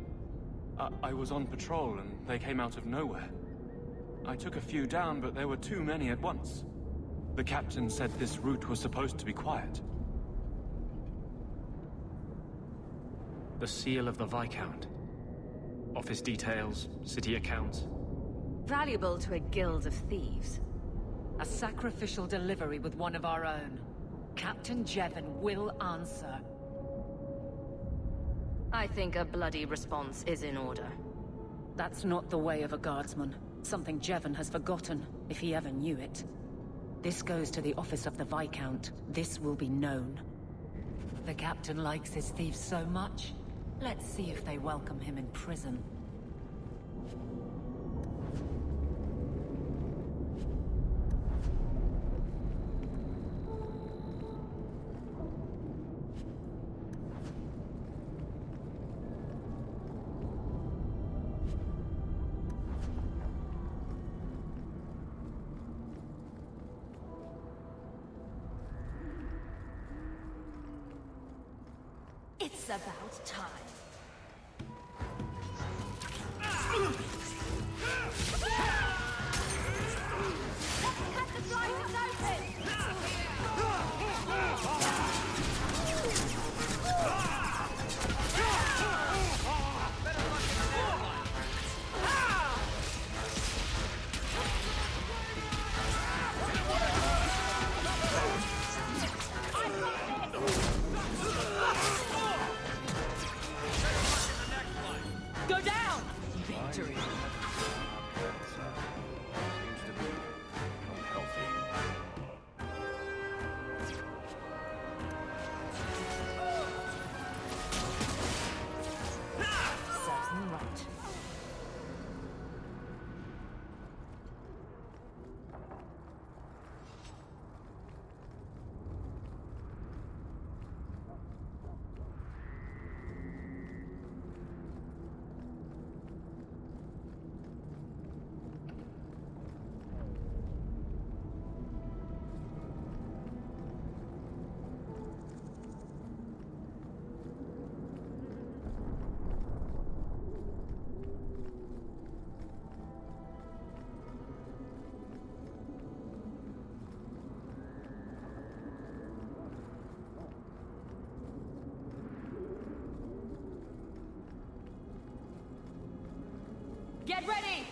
Speaker 16: I was on patrol and they came out of nowhere. I took a few down, but there were too many at once. The captain said this route was supposed to be quiet. The seal of the Viscount. Office details, city accounts.
Speaker 22: Valuable to a guild of thieves.
Speaker 24: A sacrificial delivery with one of our own. Captain Jevon will answer.
Speaker 5: I think a bloody response is in order.
Speaker 24: That's not the way of a guardsman. Something Jevon has forgotten, if he ever knew it. This goes to the office of the Viscount. This will be known. The captain likes his thieves so much. Let's see if they welcome him in prison.
Speaker 22: It's about time. Cut the flight open!
Speaker 24: Go down! Victory!
Speaker 22: Serves them right. Get ready!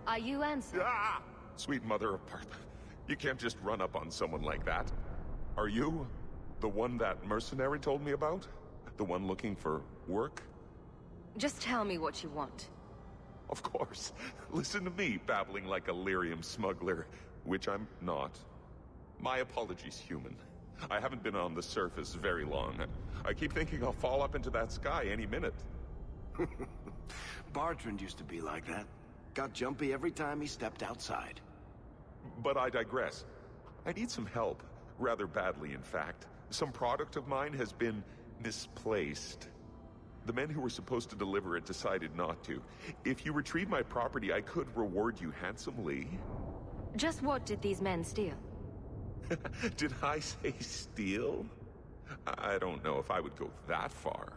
Speaker 5: Are you Ansel?
Speaker 18: Ah! Sweet mother of Parth. You can't just run up on someone like that. Are you the one that mercenary told me about? The one looking for work?
Speaker 5: Just tell me what you want.
Speaker 18: Of course. Listen to me babbling like a lyrium smuggler, which I'm not. My apologies, human. I haven't been on the surface very long. I keep thinking I'll fall up into that sky any minute.
Speaker 6: Bartrand used to be like that. Got jumpy every time he stepped outside.
Speaker 18: But I digress. I need some help. Rather badly, in fact. Some product of mine has been misplaced. The men who were supposed to deliver it decided not to. If you retrieve my property, I could reward you handsomely.
Speaker 5: Just what did these men steal?
Speaker 18: Did I say steal? I don't know if I would go that far.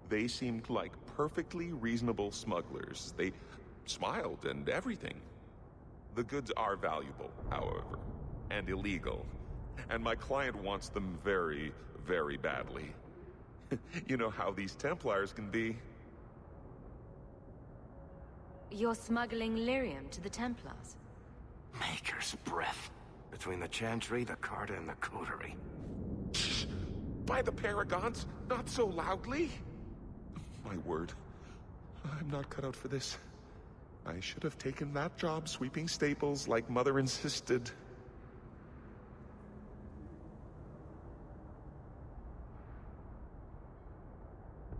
Speaker 18: They seemed like perfectly reasonable smugglers. They smiled and everything. The goods are valuable, however, and illegal. And my client wants them very, very badly. You know how these Templars can be.
Speaker 9: You're smuggling lyrium to the Templars?
Speaker 6: Maker's breath. Between the Chantry, the Carta, and the Coterie.
Speaker 18: Shh! By the Paragons, not so loudly! My word. I'm not cut out for this. I should have taken that job sweeping stables like Mother insisted.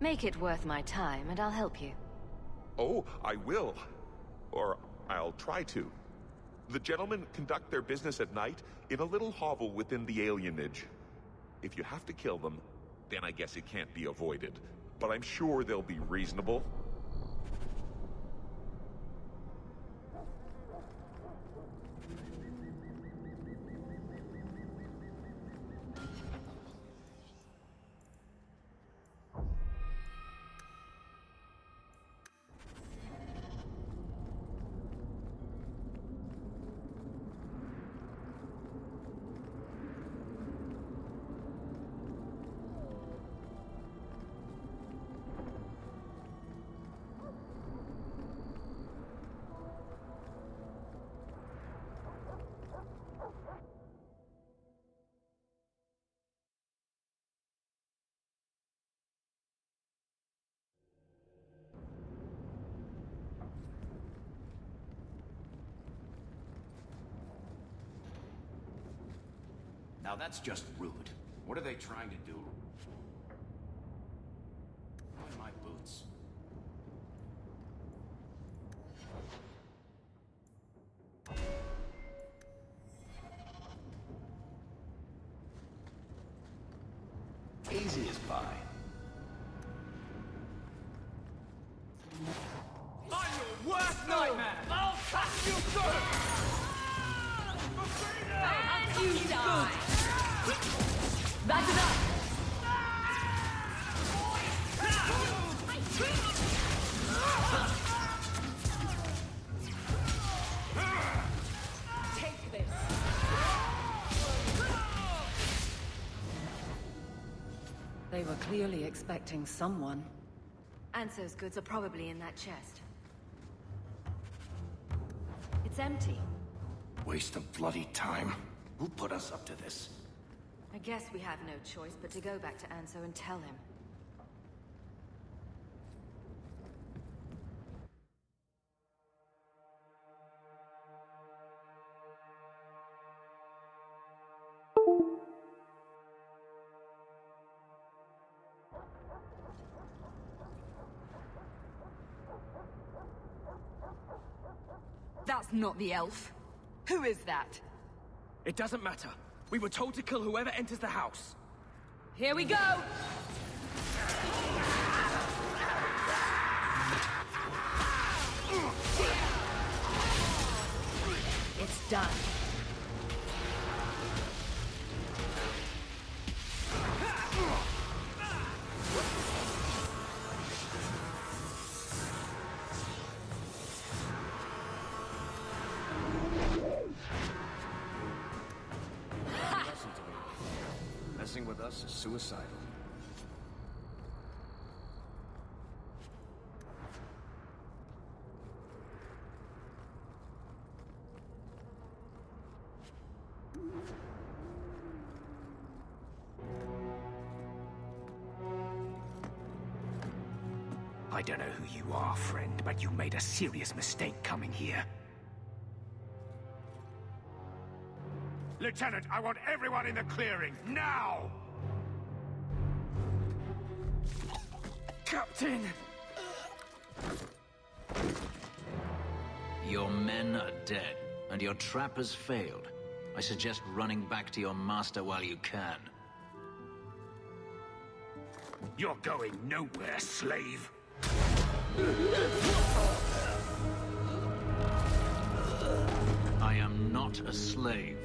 Speaker 9: Make it worth my time, and I'll help you.
Speaker 18: Oh, I will. Or I'll try to. The gentlemen conduct their business at night in a little hovel within the alienage. If you have to kill them, then I guess it can't be avoided. But I'm sure they'll be reasonable.
Speaker 4: Now that's just rude. What are they trying to do? Why my boots? Easy as pie.
Speaker 1: I'm your worst nightmare! I'll cut you good!
Speaker 8: And you die! That's enough! Take this!
Speaker 24: They were clearly expecting someone.
Speaker 9: Anso's goods are probably in that chest. It's empty.
Speaker 4: Waste of bloody time. Who put us up to this?
Speaker 9: I guess we have no choice but to go back to Anso and tell him.
Speaker 14: That's not the elf. Who is that?
Speaker 16: It doesn't matter. We were told to kill whoever enters the house.
Speaker 8: Here we go! It's done.
Speaker 4: Messing with us is suicidal.
Speaker 3: I don't know who you are, friend, but you made a serious mistake coming here.
Speaker 1: Lieutenant, I want everyone in the clearing, now!
Speaker 16: Captain!
Speaker 10: Your men are dead, and your trap has failed. I suggest running back to your master while you can.
Speaker 3: You're going nowhere, slave.
Speaker 10: I am not a slave.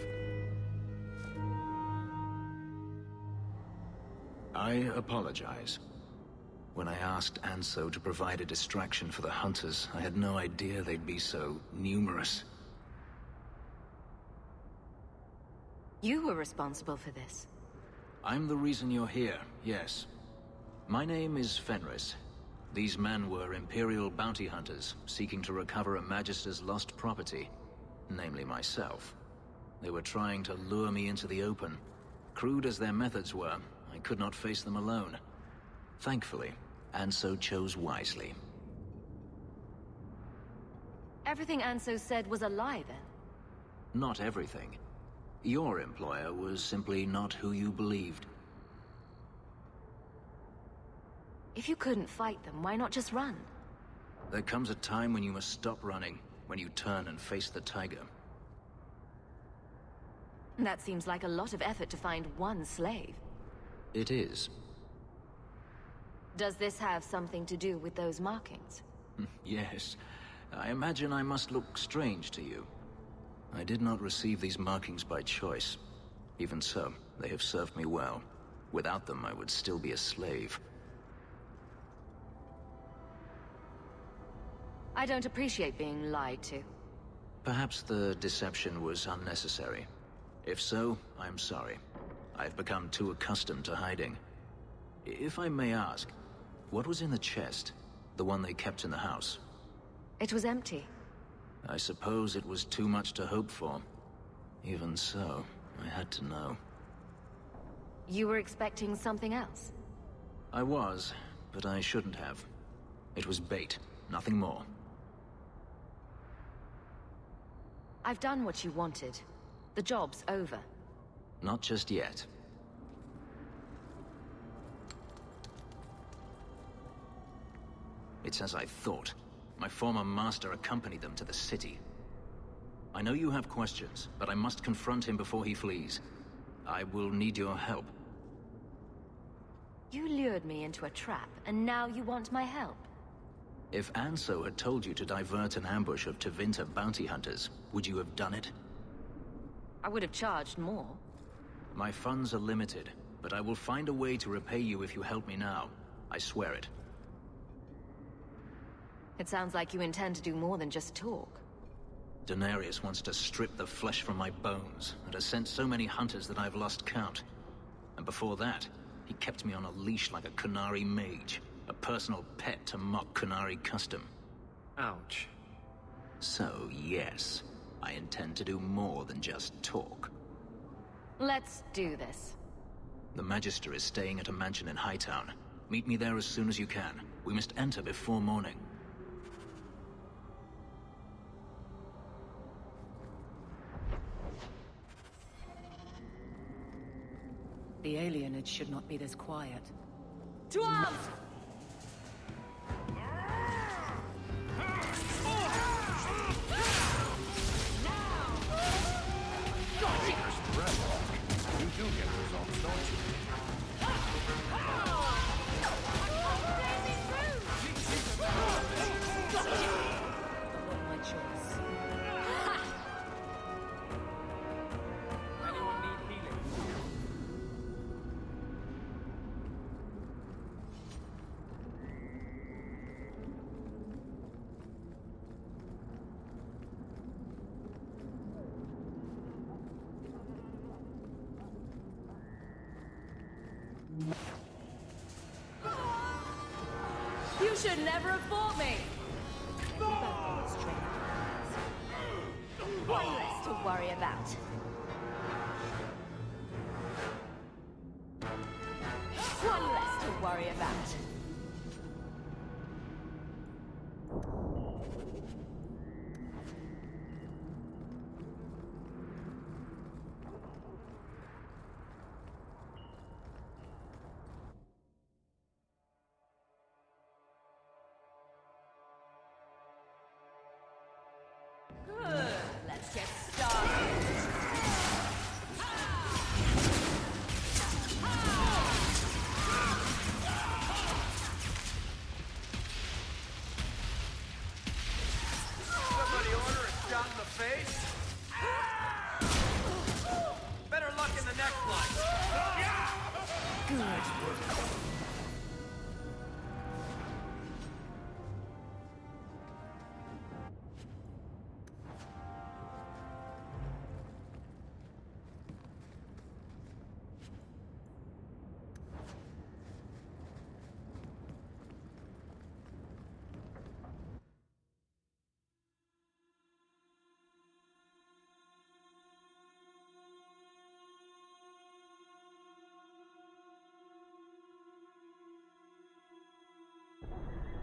Speaker 10: I apologize. When I asked Anso to provide a distraction for the hunters, I had no idea they'd be so numerous.
Speaker 9: You were responsible for this.
Speaker 10: I'm the reason you're here, yes. My name is Fenris. These men were Imperial bounty hunters, seeking to recover a Magister's lost property, namely myself. They were trying to lure me into the open. Crude as their methods were, I could not face them alone. Thankfully, Anso chose wisely.
Speaker 9: Everything Anso said was a lie, then?
Speaker 10: Not everything. Your employer was simply not who you believed.
Speaker 9: If you couldn't fight them, why not just run?
Speaker 10: There comes a time when you must stop running, when you turn and face the tiger.
Speaker 9: That seems like a lot of effort to find one slave.
Speaker 10: It is.
Speaker 9: Does this have something to do with those markings?
Speaker 10: Yes. I imagine I must look strange to you. I did not receive these markings by choice. Even so, they have served me well. Without them, I would still be a slave.
Speaker 9: I don't appreciate being lied to.
Speaker 10: Perhaps the deception was unnecessary. If so, I'm sorry. I've become too accustomed to hiding. If I may ask, what was in the chest? The one they kept in the house?
Speaker 9: It was empty.
Speaker 10: I suppose it was too much to hope for. Even so, I had to know.
Speaker 9: You were expecting something else?
Speaker 10: I was, but I shouldn't have. It was bait, nothing more.
Speaker 9: I've done what you wanted. The job's over.
Speaker 10: Not just yet. It's as I thought. My former master accompanied them to the city. I know you have questions, but I must confront him before he flees. I will need your help.
Speaker 9: You lured me into a trap, and now you want my help.
Speaker 10: If Anso had told you to divert an ambush of Tevinter bounty hunters, would you have done it?
Speaker 9: I would have charged more.
Speaker 10: My funds are limited, but I will find a way to repay you if you help me now. I swear it.
Speaker 9: It sounds like you intend to do more than just talk.
Speaker 10: Daenerys wants to strip the flesh from my bones, and has sent so many hunters that I've lost count. And before that, he kept me on a leash like a Qunari mage, a personal pet to mock Qunari custom.
Speaker 16: Ouch.
Speaker 10: So, yes, I intend to do more than just talk.
Speaker 9: Let's do this.
Speaker 10: The Magister is staying at a mansion in Hightown. Meet me there as soon as you can. We must enter before morning.
Speaker 24: The alienage should not be this quiet.
Speaker 9: To arms!
Speaker 1: You do get results, don't you?
Speaker 24: Not my choice.
Speaker 16: Anyone need healing?
Speaker 9: You should never have fought me! One less to worry about. One less to worry about. Good. Let's get started.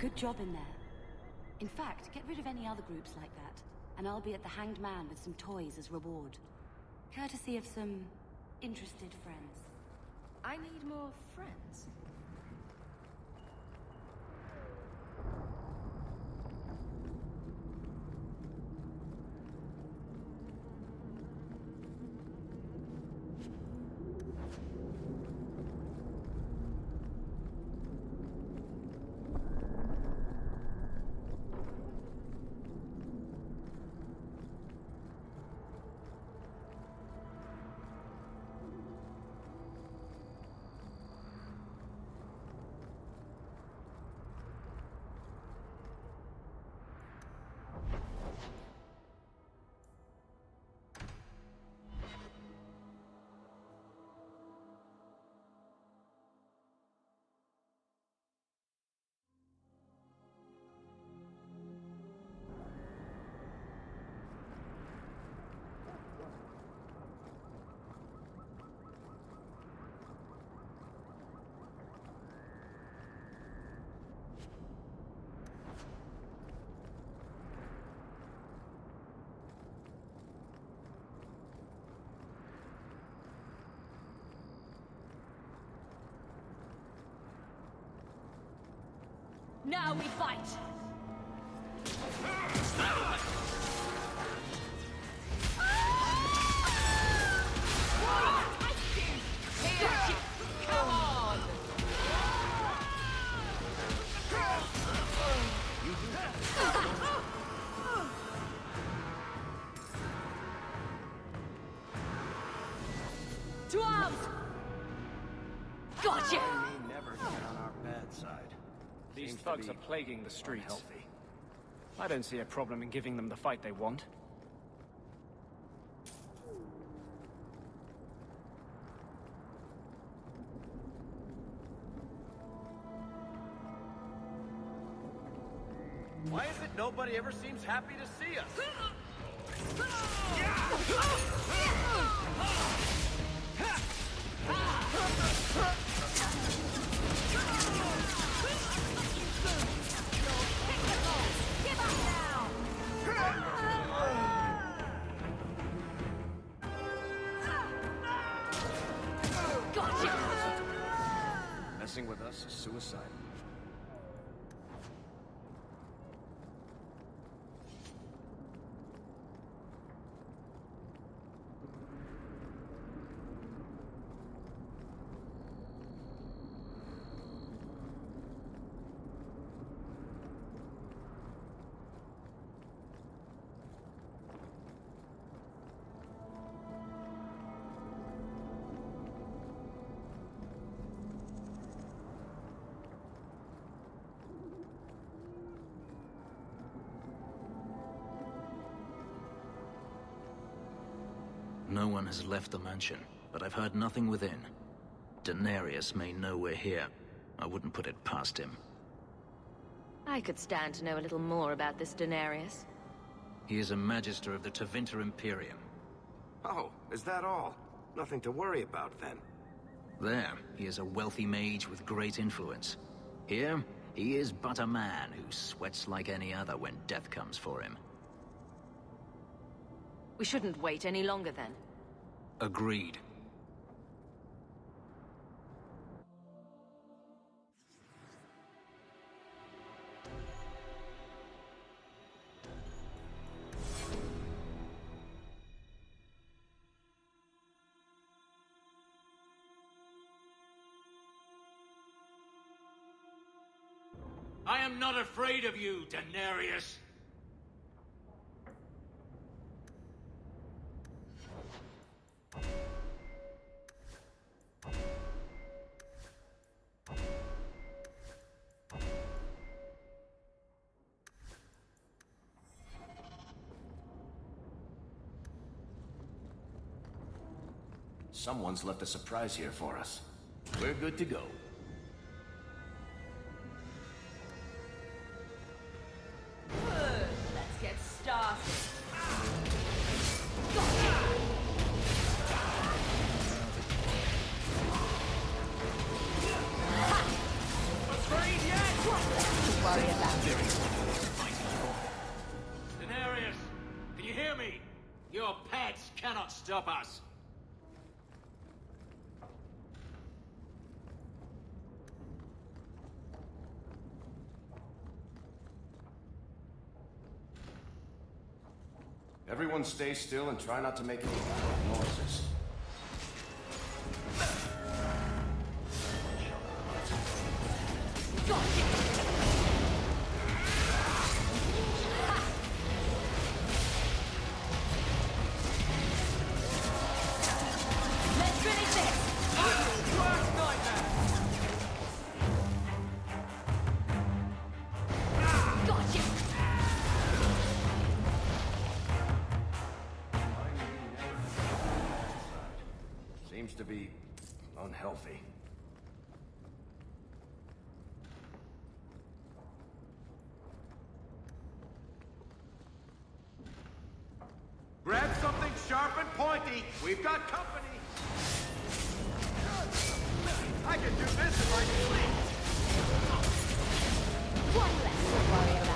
Speaker 5: Good job in there. In fact, get rid of any other groups like that, and I'll be at the Hanged Man with some toys as reward. Courtesy of some interested friends.
Speaker 11: I need more friends.
Speaker 22: Now we fight!
Speaker 8: Come on!
Speaker 22: To arms! Gotcha!
Speaker 6: Enemy never get on our bad side.
Speaker 16: These
Speaker 6: Seems to
Speaker 16: thugs
Speaker 6: be
Speaker 16: are plaguing the streets.
Speaker 6: unhealthy.
Speaker 16: I don't see a problem in giving them the fight they want.
Speaker 1: Why is it nobody ever seems happy to see us?
Speaker 6: Messing with us is suicide.
Speaker 10: No one has left the mansion, but I've heard nothing within. Daenerys may know we're here. I wouldn't put it past him.
Speaker 9: I could stand to know a little more about this Daenerys.
Speaker 10: He is a Magister of the Tevinter Imperium.
Speaker 6: Oh, is that all? Nothing to worry about then.
Speaker 10: There, he is a wealthy mage with great influence. Here, he is but a man who sweats like any other when death comes for him.
Speaker 9: We shouldn't wait any longer then.
Speaker 10: Agreed.
Speaker 12: I am not afraid of you, Daenerys.
Speaker 4: Someone's left a surprise here for us. We're good to go.
Speaker 13: Good. Let's get started.
Speaker 1: Afraid yet?
Speaker 8: worry about it.
Speaker 12: Daenerys, can you hear me? Your pets cannot stop us.
Speaker 4: Everyone stay still and try not to make any loud noises.
Speaker 8: Let's finish this!
Speaker 1: Worst nightmare!
Speaker 8: Gotcha!
Speaker 4: Seems to be unhealthy.
Speaker 1: Grab something sharp and pointy. We've got company. I can do this if I sleep.
Speaker 9: One less to worry about.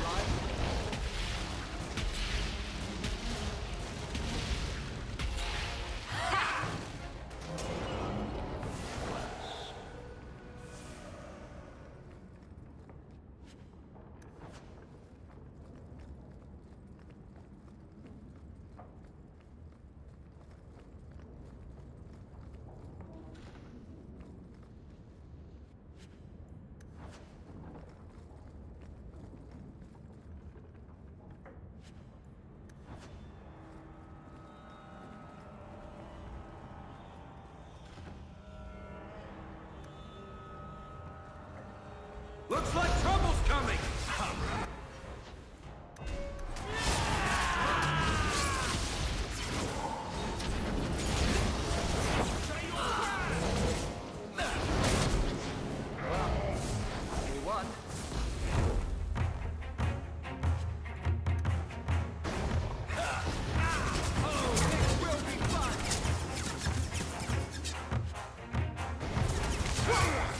Speaker 1: Looks like trouble's coming.
Speaker 3: Only one.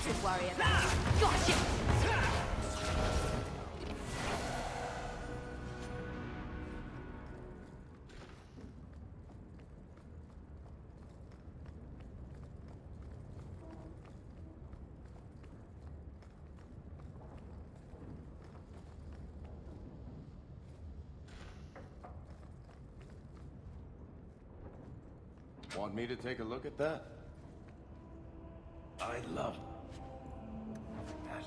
Speaker 9: To worry about. Gotcha!
Speaker 4: Want me to take a look at that?
Speaker 6: I love that.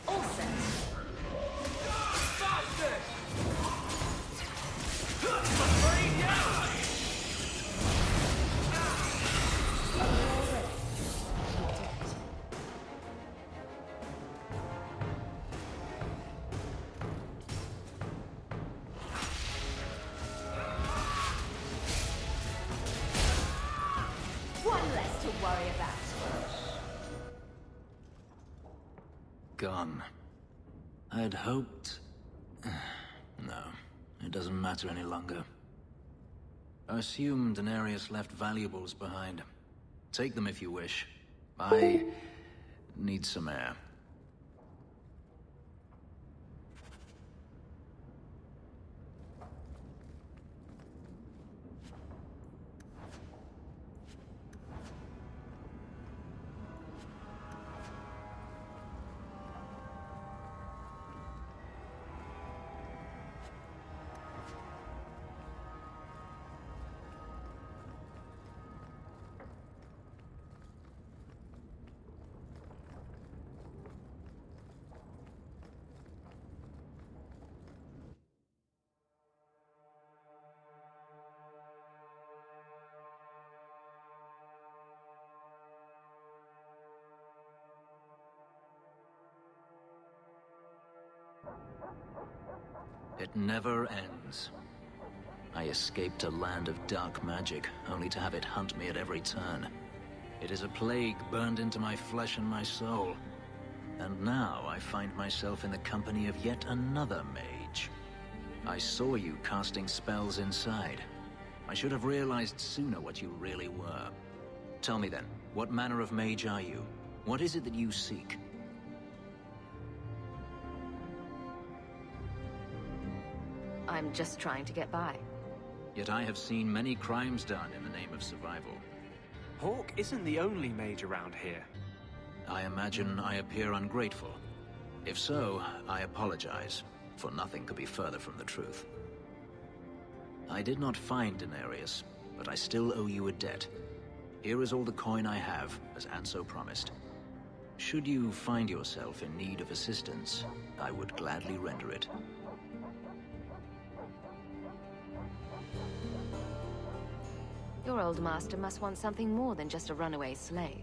Speaker 9: All set. One less to worry about.
Speaker 10: Gone. I'd hoped... No, it doesn't matter any longer. I assume Daenerys left valuables behind. Take them if you wish. I need some air. It never ends. I escaped a land of dark magic, only to have it hunt me at every turn. It is a plague burned into my flesh and my soul. And now I find myself in the company of yet another mage. I saw you casting spells inside. I should have realized sooner what you really were. Tell me then, what manner of mage are you? What is it that you seek?
Speaker 9: I'm just trying to get by.
Speaker 10: Yet I have seen many crimes done in the name of survival.
Speaker 16: Hawke isn't the only mage around here.
Speaker 10: I imagine I appear ungrateful. If so, I apologize, for nothing could be further from the truth. I did not find Denarius, but I still owe you a debt. Here is all the coin I have, as Anso promised. Should you find yourself in need of assistance, I would gladly render it.
Speaker 9: Your old master must want something more than just a runaway slave.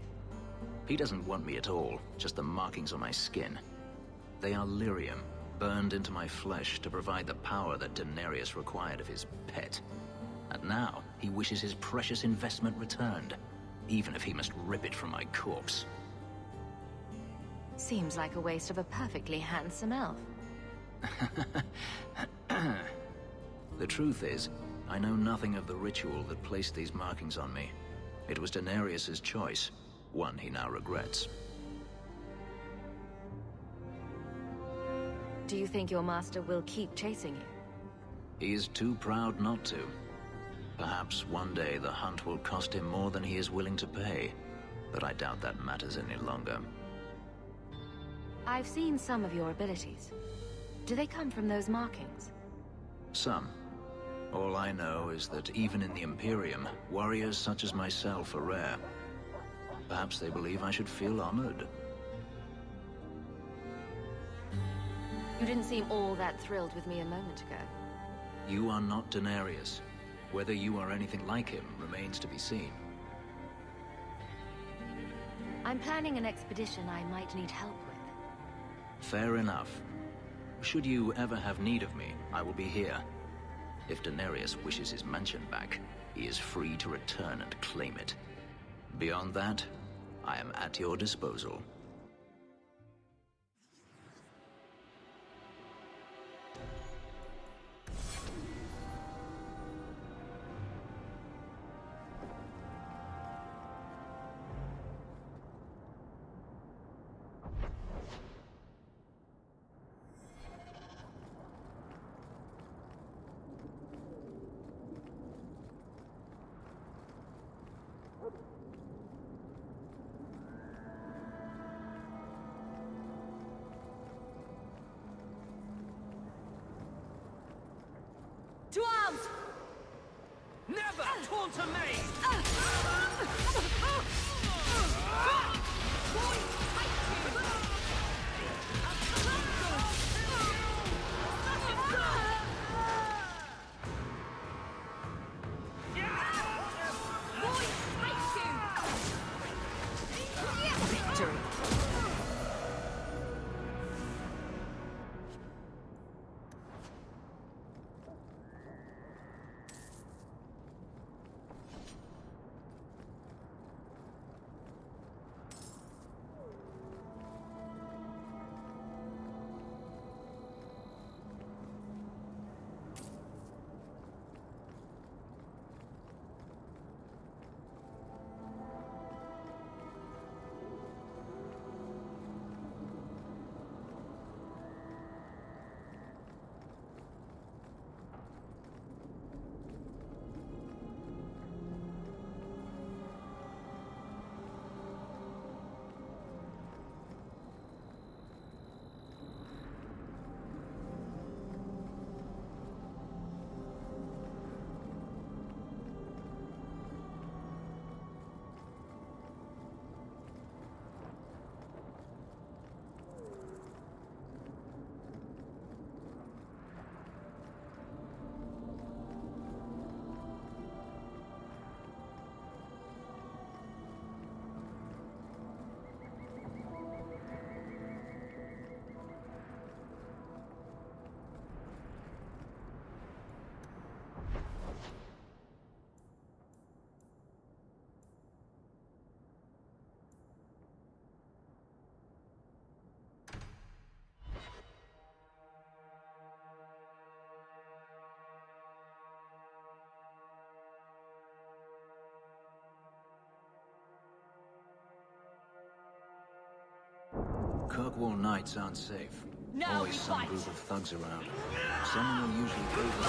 Speaker 10: He doesn't want me at all, just the markings on my skin. They are lyrium, burned into my flesh to provide the power that Denarius required of his pet. And now, he wishes his precious investment returned, even if he must rip it from my corpse.
Speaker 9: Seems like a waste of a perfectly handsome elf.
Speaker 10: The truth is, I know nothing of the ritual that placed these markings on me. It was Denarius's choice, one he now regrets.
Speaker 9: Do you think your master will keep chasing you?
Speaker 10: He is too proud not to. Perhaps one day the hunt will cost him more than he is willing to pay, but I doubt that matters any longer.
Speaker 9: I've seen some of your abilities. Do they come from those markings?
Speaker 10: Some. All I know is that even in the Imperium, warriors such as myself are rare. Perhaps they believe I should feel honored.
Speaker 9: You didn't seem all that thrilled with me a moment ago.
Speaker 10: You are not Denarius. Whether you are anything like him remains to be seen.
Speaker 9: I'm planning an expedition I might need help with.
Speaker 10: Fair enough. Should you ever have need of me, I will be here. If Denarius wishes his mansion back, he is free to return and claim it. Beyond that, I am at your disposal.
Speaker 22: To arms! Never taunt a maid!
Speaker 9: Victory!
Speaker 10: Kirkwall nights aren't safe.
Speaker 13: Now
Speaker 10: Always
Speaker 13: we
Speaker 10: some
Speaker 13: fight.
Speaker 10: group of thugs around. Someone will usually go for the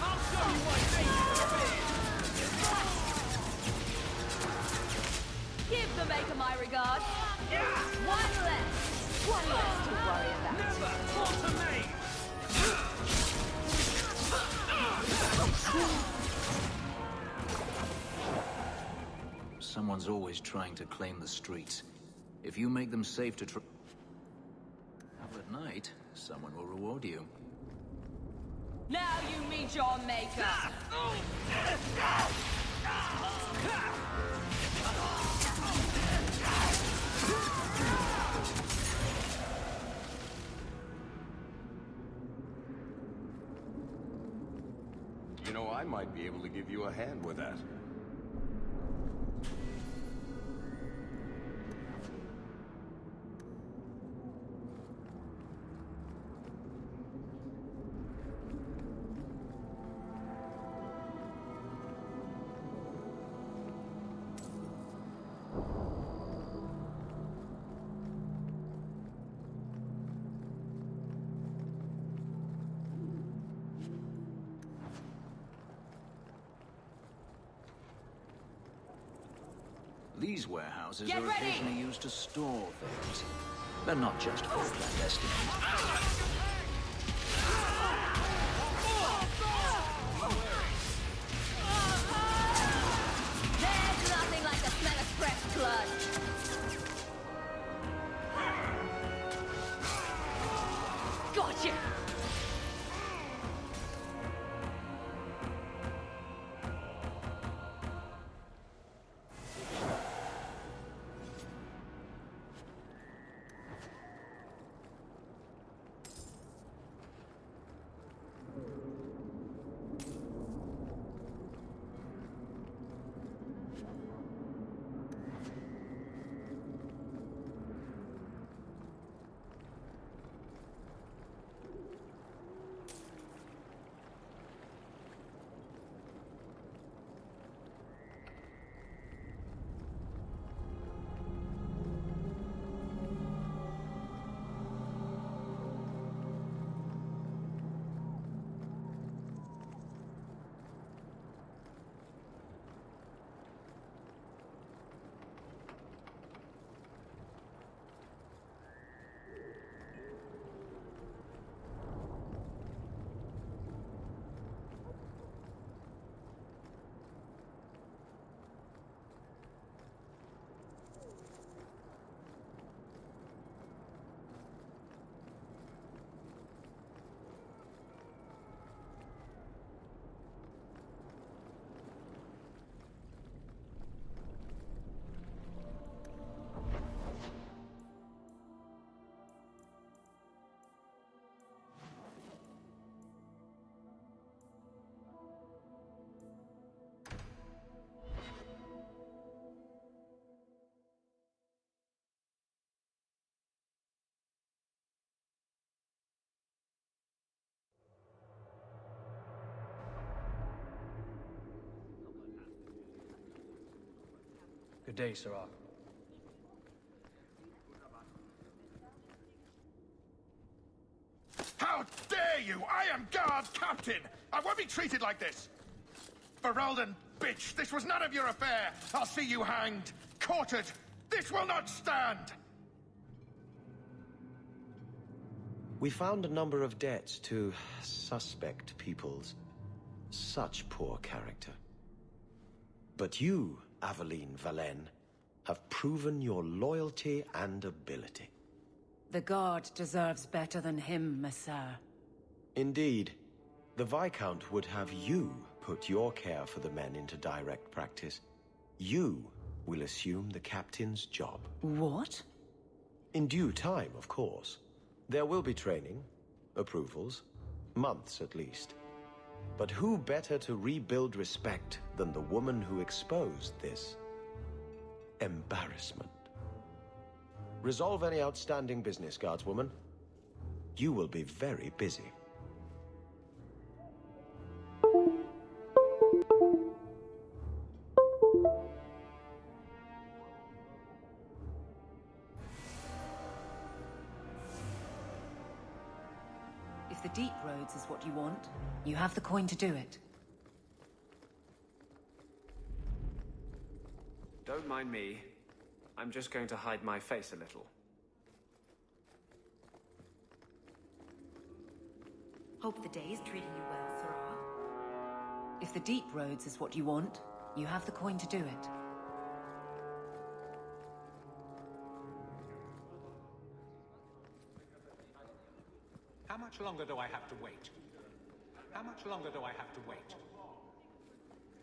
Speaker 12: I'll show you what danger is!
Speaker 13: Give the Maker my regards. One less to worry about.
Speaker 12: Never talk to me!
Speaker 10: Someone's always trying to claim the streets. If you make them safe to at night, someone will reward you.
Speaker 13: Now you meet your Maker.
Speaker 4: You know, I might be able to give you a hand with that.
Speaker 10: These warehouses
Speaker 13: Get
Speaker 10: are
Speaker 13: ready!
Speaker 10: occasionally used to store things. They're not just for clandestine.
Speaker 13: There's nothing like the smell of fresh blood. Gotcha!
Speaker 16: Good day, Sirach.
Speaker 2: How dare you! I am guard captain! I won't be treated like this! Ferelden, bitch, this was none of your affair! I'll see you hanged, quartered! This will not stand!
Speaker 21: We found a number of debts to suspect peoples. Such poor character. But you, Aveline Valen, have proven your loyalty and ability.
Speaker 24: The Guard deserves better than him, Messere.
Speaker 21: Indeed. The Viscount would have you put your care for the men into direct practice. You will assume the captain's job.
Speaker 24: What?
Speaker 21: In due time, of course. There will be training, approvals, months at least. But who better to rebuild respect than the woman who exposed this embarrassment? Resolve any outstanding business, guardswoman. You will be very busy.
Speaker 24: the deep roads is what you want, you have the coin to do it.
Speaker 16: Don't mind me. I'm just going to hide my face a little.
Speaker 22: Hope the day's treating you well, Thra.
Speaker 24: If the deep roads is what you want, you have the coin to do it.
Speaker 23: How much longer do I have to wait? How much longer do I have to wait?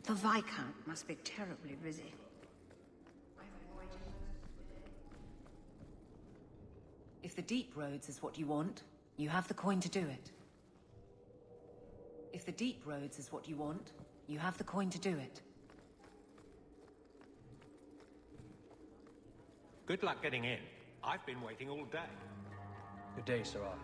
Speaker 15: The Viscount must be terribly busy.
Speaker 24: If the deep roads is what you want, you have the coin to do it. If the deep roads is what you want, you have the coin to do it.
Speaker 23: Good luck getting in. I've been waiting all day.
Speaker 17: Good day, Sirrah.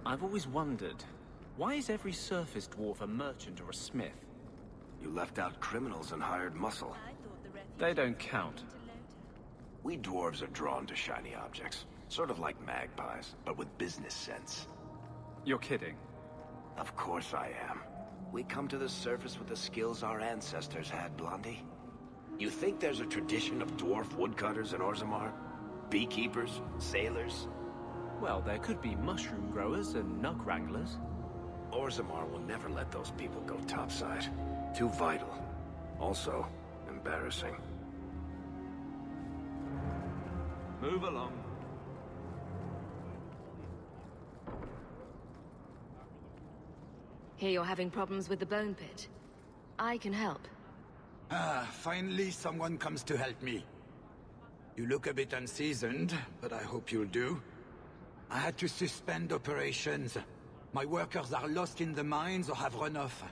Speaker 16: I've always wondered, why is every surface dwarf a merchant or a smith?
Speaker 6: You left out criminals and hired muscle.
Speaker 16: They don't count.
Speaker 6: We dwarves are drawn to shiny objects. Sort of like magpies, but with business sense.
Speaker 16: You're kidding.
Speaker 6: Of course I am. We come to the surface with the skills our ancestors had, Blondie. You think there's a tradition of dwarf woodcutters in Orzammar? Beekeepers? Sailors?
Speaker 16: Well, there could be mushroom growers and nug wranglers.
Speaker 6: Orzammar will never let those people go topside. Too vital. Also, embarrassing.
Speaker 16: Move along.
Speaker 8: Hear you're having problems with the Bone Pit. I can help.
Speaker 19: Ah, finally someone comes to help me. You look a bit unseasoned, but I hope you'll do. I had to suspend operations. My workers are lost in the mines or have run off.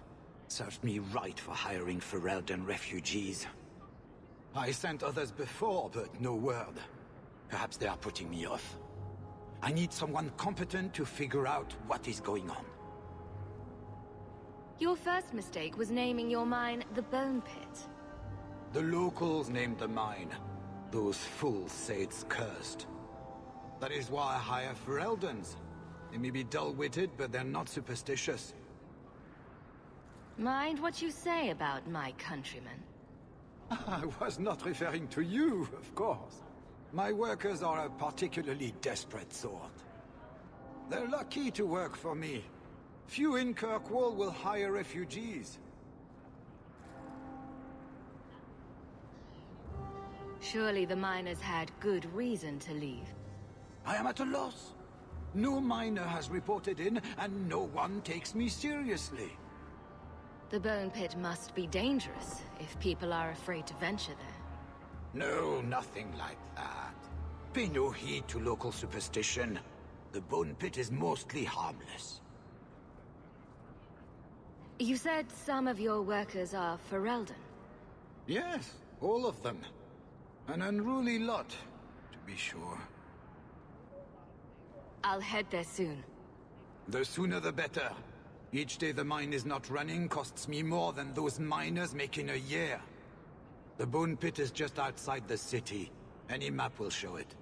Speaker 19: Served me right for hiring Ferelden refugees. I sent others before, but no word. Perhaps they are putting me off. I need someone competent to figure out what is going on.
Speaker 8: Your first mistake was naming your mine the Bone Pit.
Speaker 19: The locals named the mine. Those fools say it's cursed. That is why I hire Fereldens. They may be dull-witted, but they're not superstitious.
Speaker 8: Mind what you say about my countrymen.
Speaker 19: I was not referring to you, of course. My workers are a particularly desperate sort. They're lucky to work for me. Few in Kirkwall will hire refugees.
Speaker 8: Surely the miners had good reason to leave.
Speaker 19: I am at a loss. No miner has reported in, and no one takes me seriously.
Speaker 8: The Bone Pit must be dangerous if people are afraid to venture there.
Speaker 19: No, nothing like that. Pay no heed to local superstition. The Bone Pit is mostly harmless.
Speaker 8: You said some of your workers are Ferelden.
Speaker 19: Yes, all of them. An unruly lot, to be sure.
Speaker 8: I'll head there soon.
Speaker 19: The sooner the better. Each day the mine is not running costs me more than those miners make in a year. The Bone Pit is just outside the city. Any map will show it.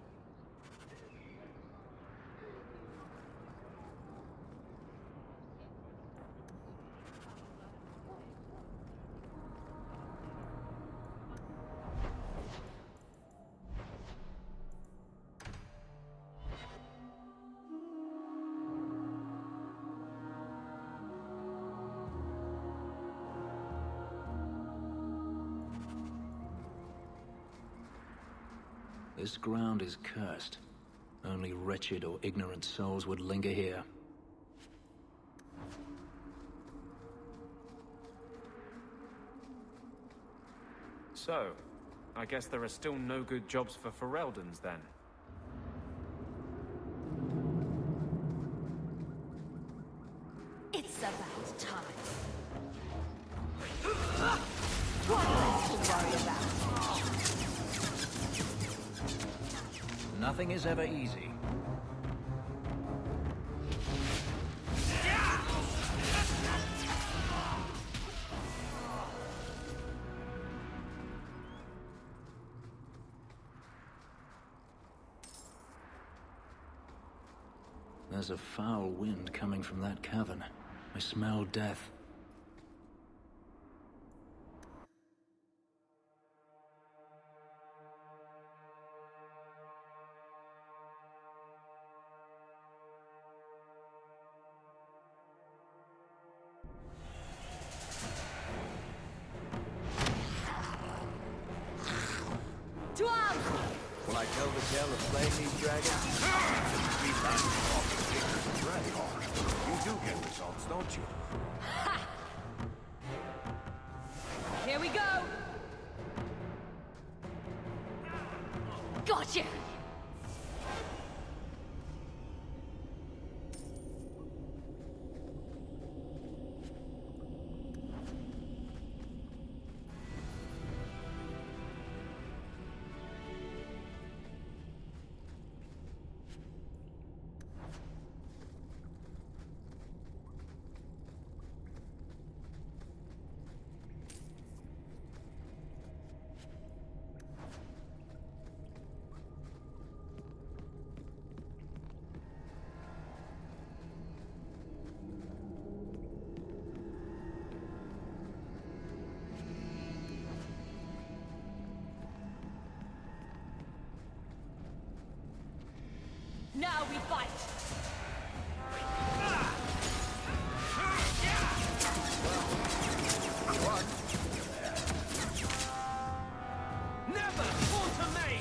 Speaker 10: This ground is cursed. Only wretched or ignorant souls would linger here.
Speaker 16: So, I guess there are still no good jobs for Fereldens then.
Speaker 22: It's about time.
Speaker 8: What less to worry about?
Speaker 10: Nothing is ever easy. There's a foul wind coming from that cavern. I smell death.
Speaker 13: To arms!
Speaker 6: When I tell the tale of slaying these dragons, you do get results, don't you?
Speaker 13: Ha! Here we go! Gotcha! Now we fight!
Speaker 12: Never falter me!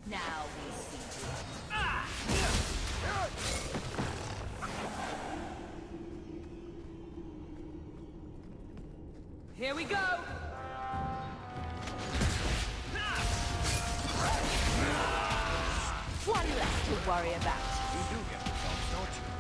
Speaker 13: Now we see Here we go! One less to worry about.
Speaker 6: You do get results, don't you?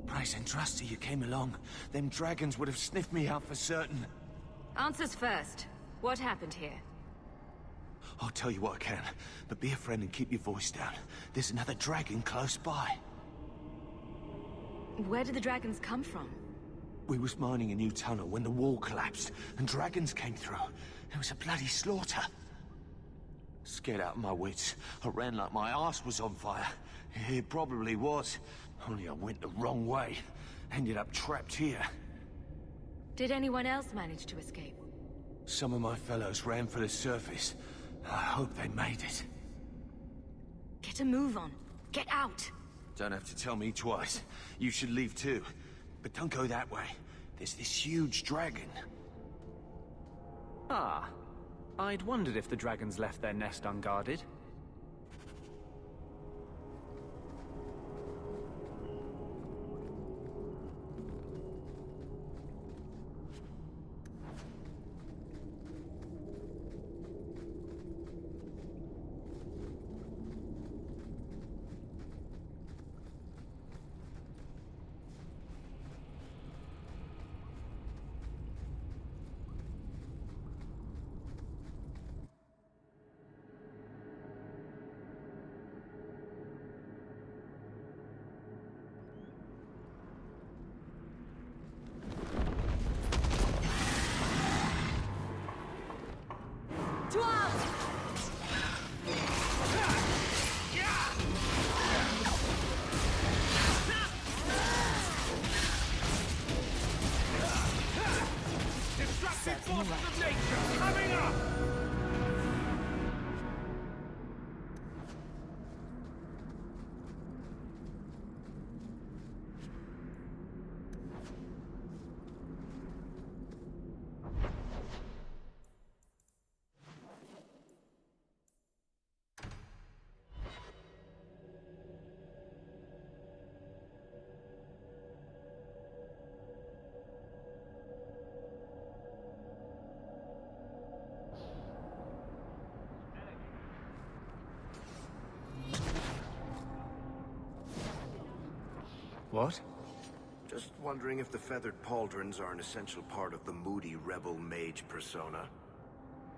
Speaker 3: Price and Trusty, you came along. Them dragons would have sniffed me out for certain.
Speaker 9: Answers first. What happened here?
Speaker 3: I'll tell you what I can, but be a friend and keep your voice down. There's another dragon close by.
Speaker 9: Where did the dragons come from?
Speaker 3: We was mining a new tunnel when the wall collapsed, and dragons came through. It was a bloody slaughter. Scared out of my wits, I ran like my arse was on fire. It probably was, only I went the wrong way. Ended up trapped here.
Speaker 9: Did anyone else manage to escape?
Speaker 3: Some of my fellows ran for the surface. I hope they made it.
Speaker 9: Get a move on. Get out!
Speaker 3: Don't have to tell me twice. You should leave too. But don't go that way. There's this huge dragon.
Speaker 16: Ah. I'd wondered if the dragons left their nest unguarded. What?
Speaker 6: Just wondering if the feathered pauldrons are an essential part of the moody rebel mage persona.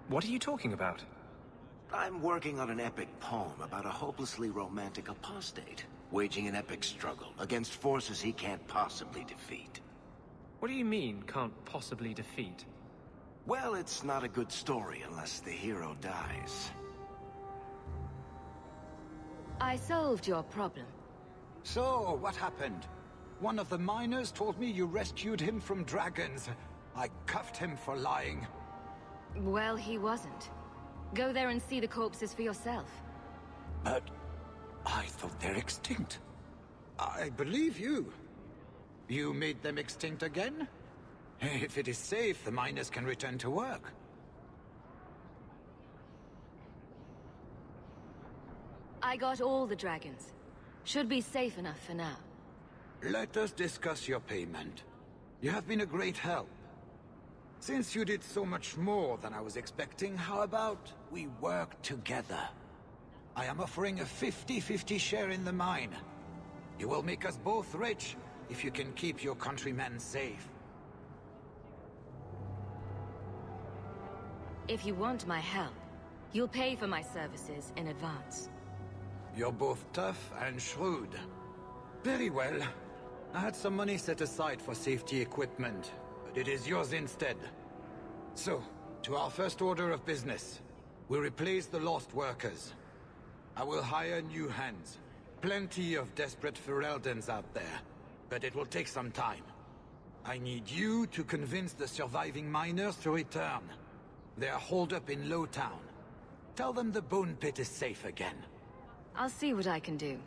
Speaker 16: What are you talking about?
Speaker 6: I'm working on an epic poem about a hopelessly romantic apostate, waging an epic struggle against forces he can't possibly defeat.
Speaker 16: What do you mean, can't possibly defeat?
Speaker 6: Well, it's not a good story unless the hero dies.
Speaker 9: I solved your problem.
Speaker 19: So, what happened? One of the miners told me you rescued him from dragons. I cuffed him for lying.
Speaker 9: Well, he wasn't. Go there and see the corpses for yourself.
Speaker 19: But I thought they're extinct. I believe you. You made them extinct again? If it is safe, the miners can return to work.
Speaker 9: I got all the dragons. Should be safe enough for now.
Speaker 19: Let us discuss your payment. You have been a great help. Since you did so much more than I was expecting, how about we work together? I am offering a 50-50 share in the mine. You will make us both rich if you can keep your countrymen safe.
Speaker 9: If you want my help, you'll pay for my services in advance.
Speaker 19: You're both tough and shrewd. Very well. I had some money set aside for safety equipment, but it is yours instead. So, to our first order of business. We replace the lost workers. I will hire new hands. Plenty of desperate Ferelden's out there, but it will take some time. I need you to convince the surviving miners to return. They are holed up in Lowtown. Tell them the Bone Pit is safe again.
Speaker 9: I'll see what I can do.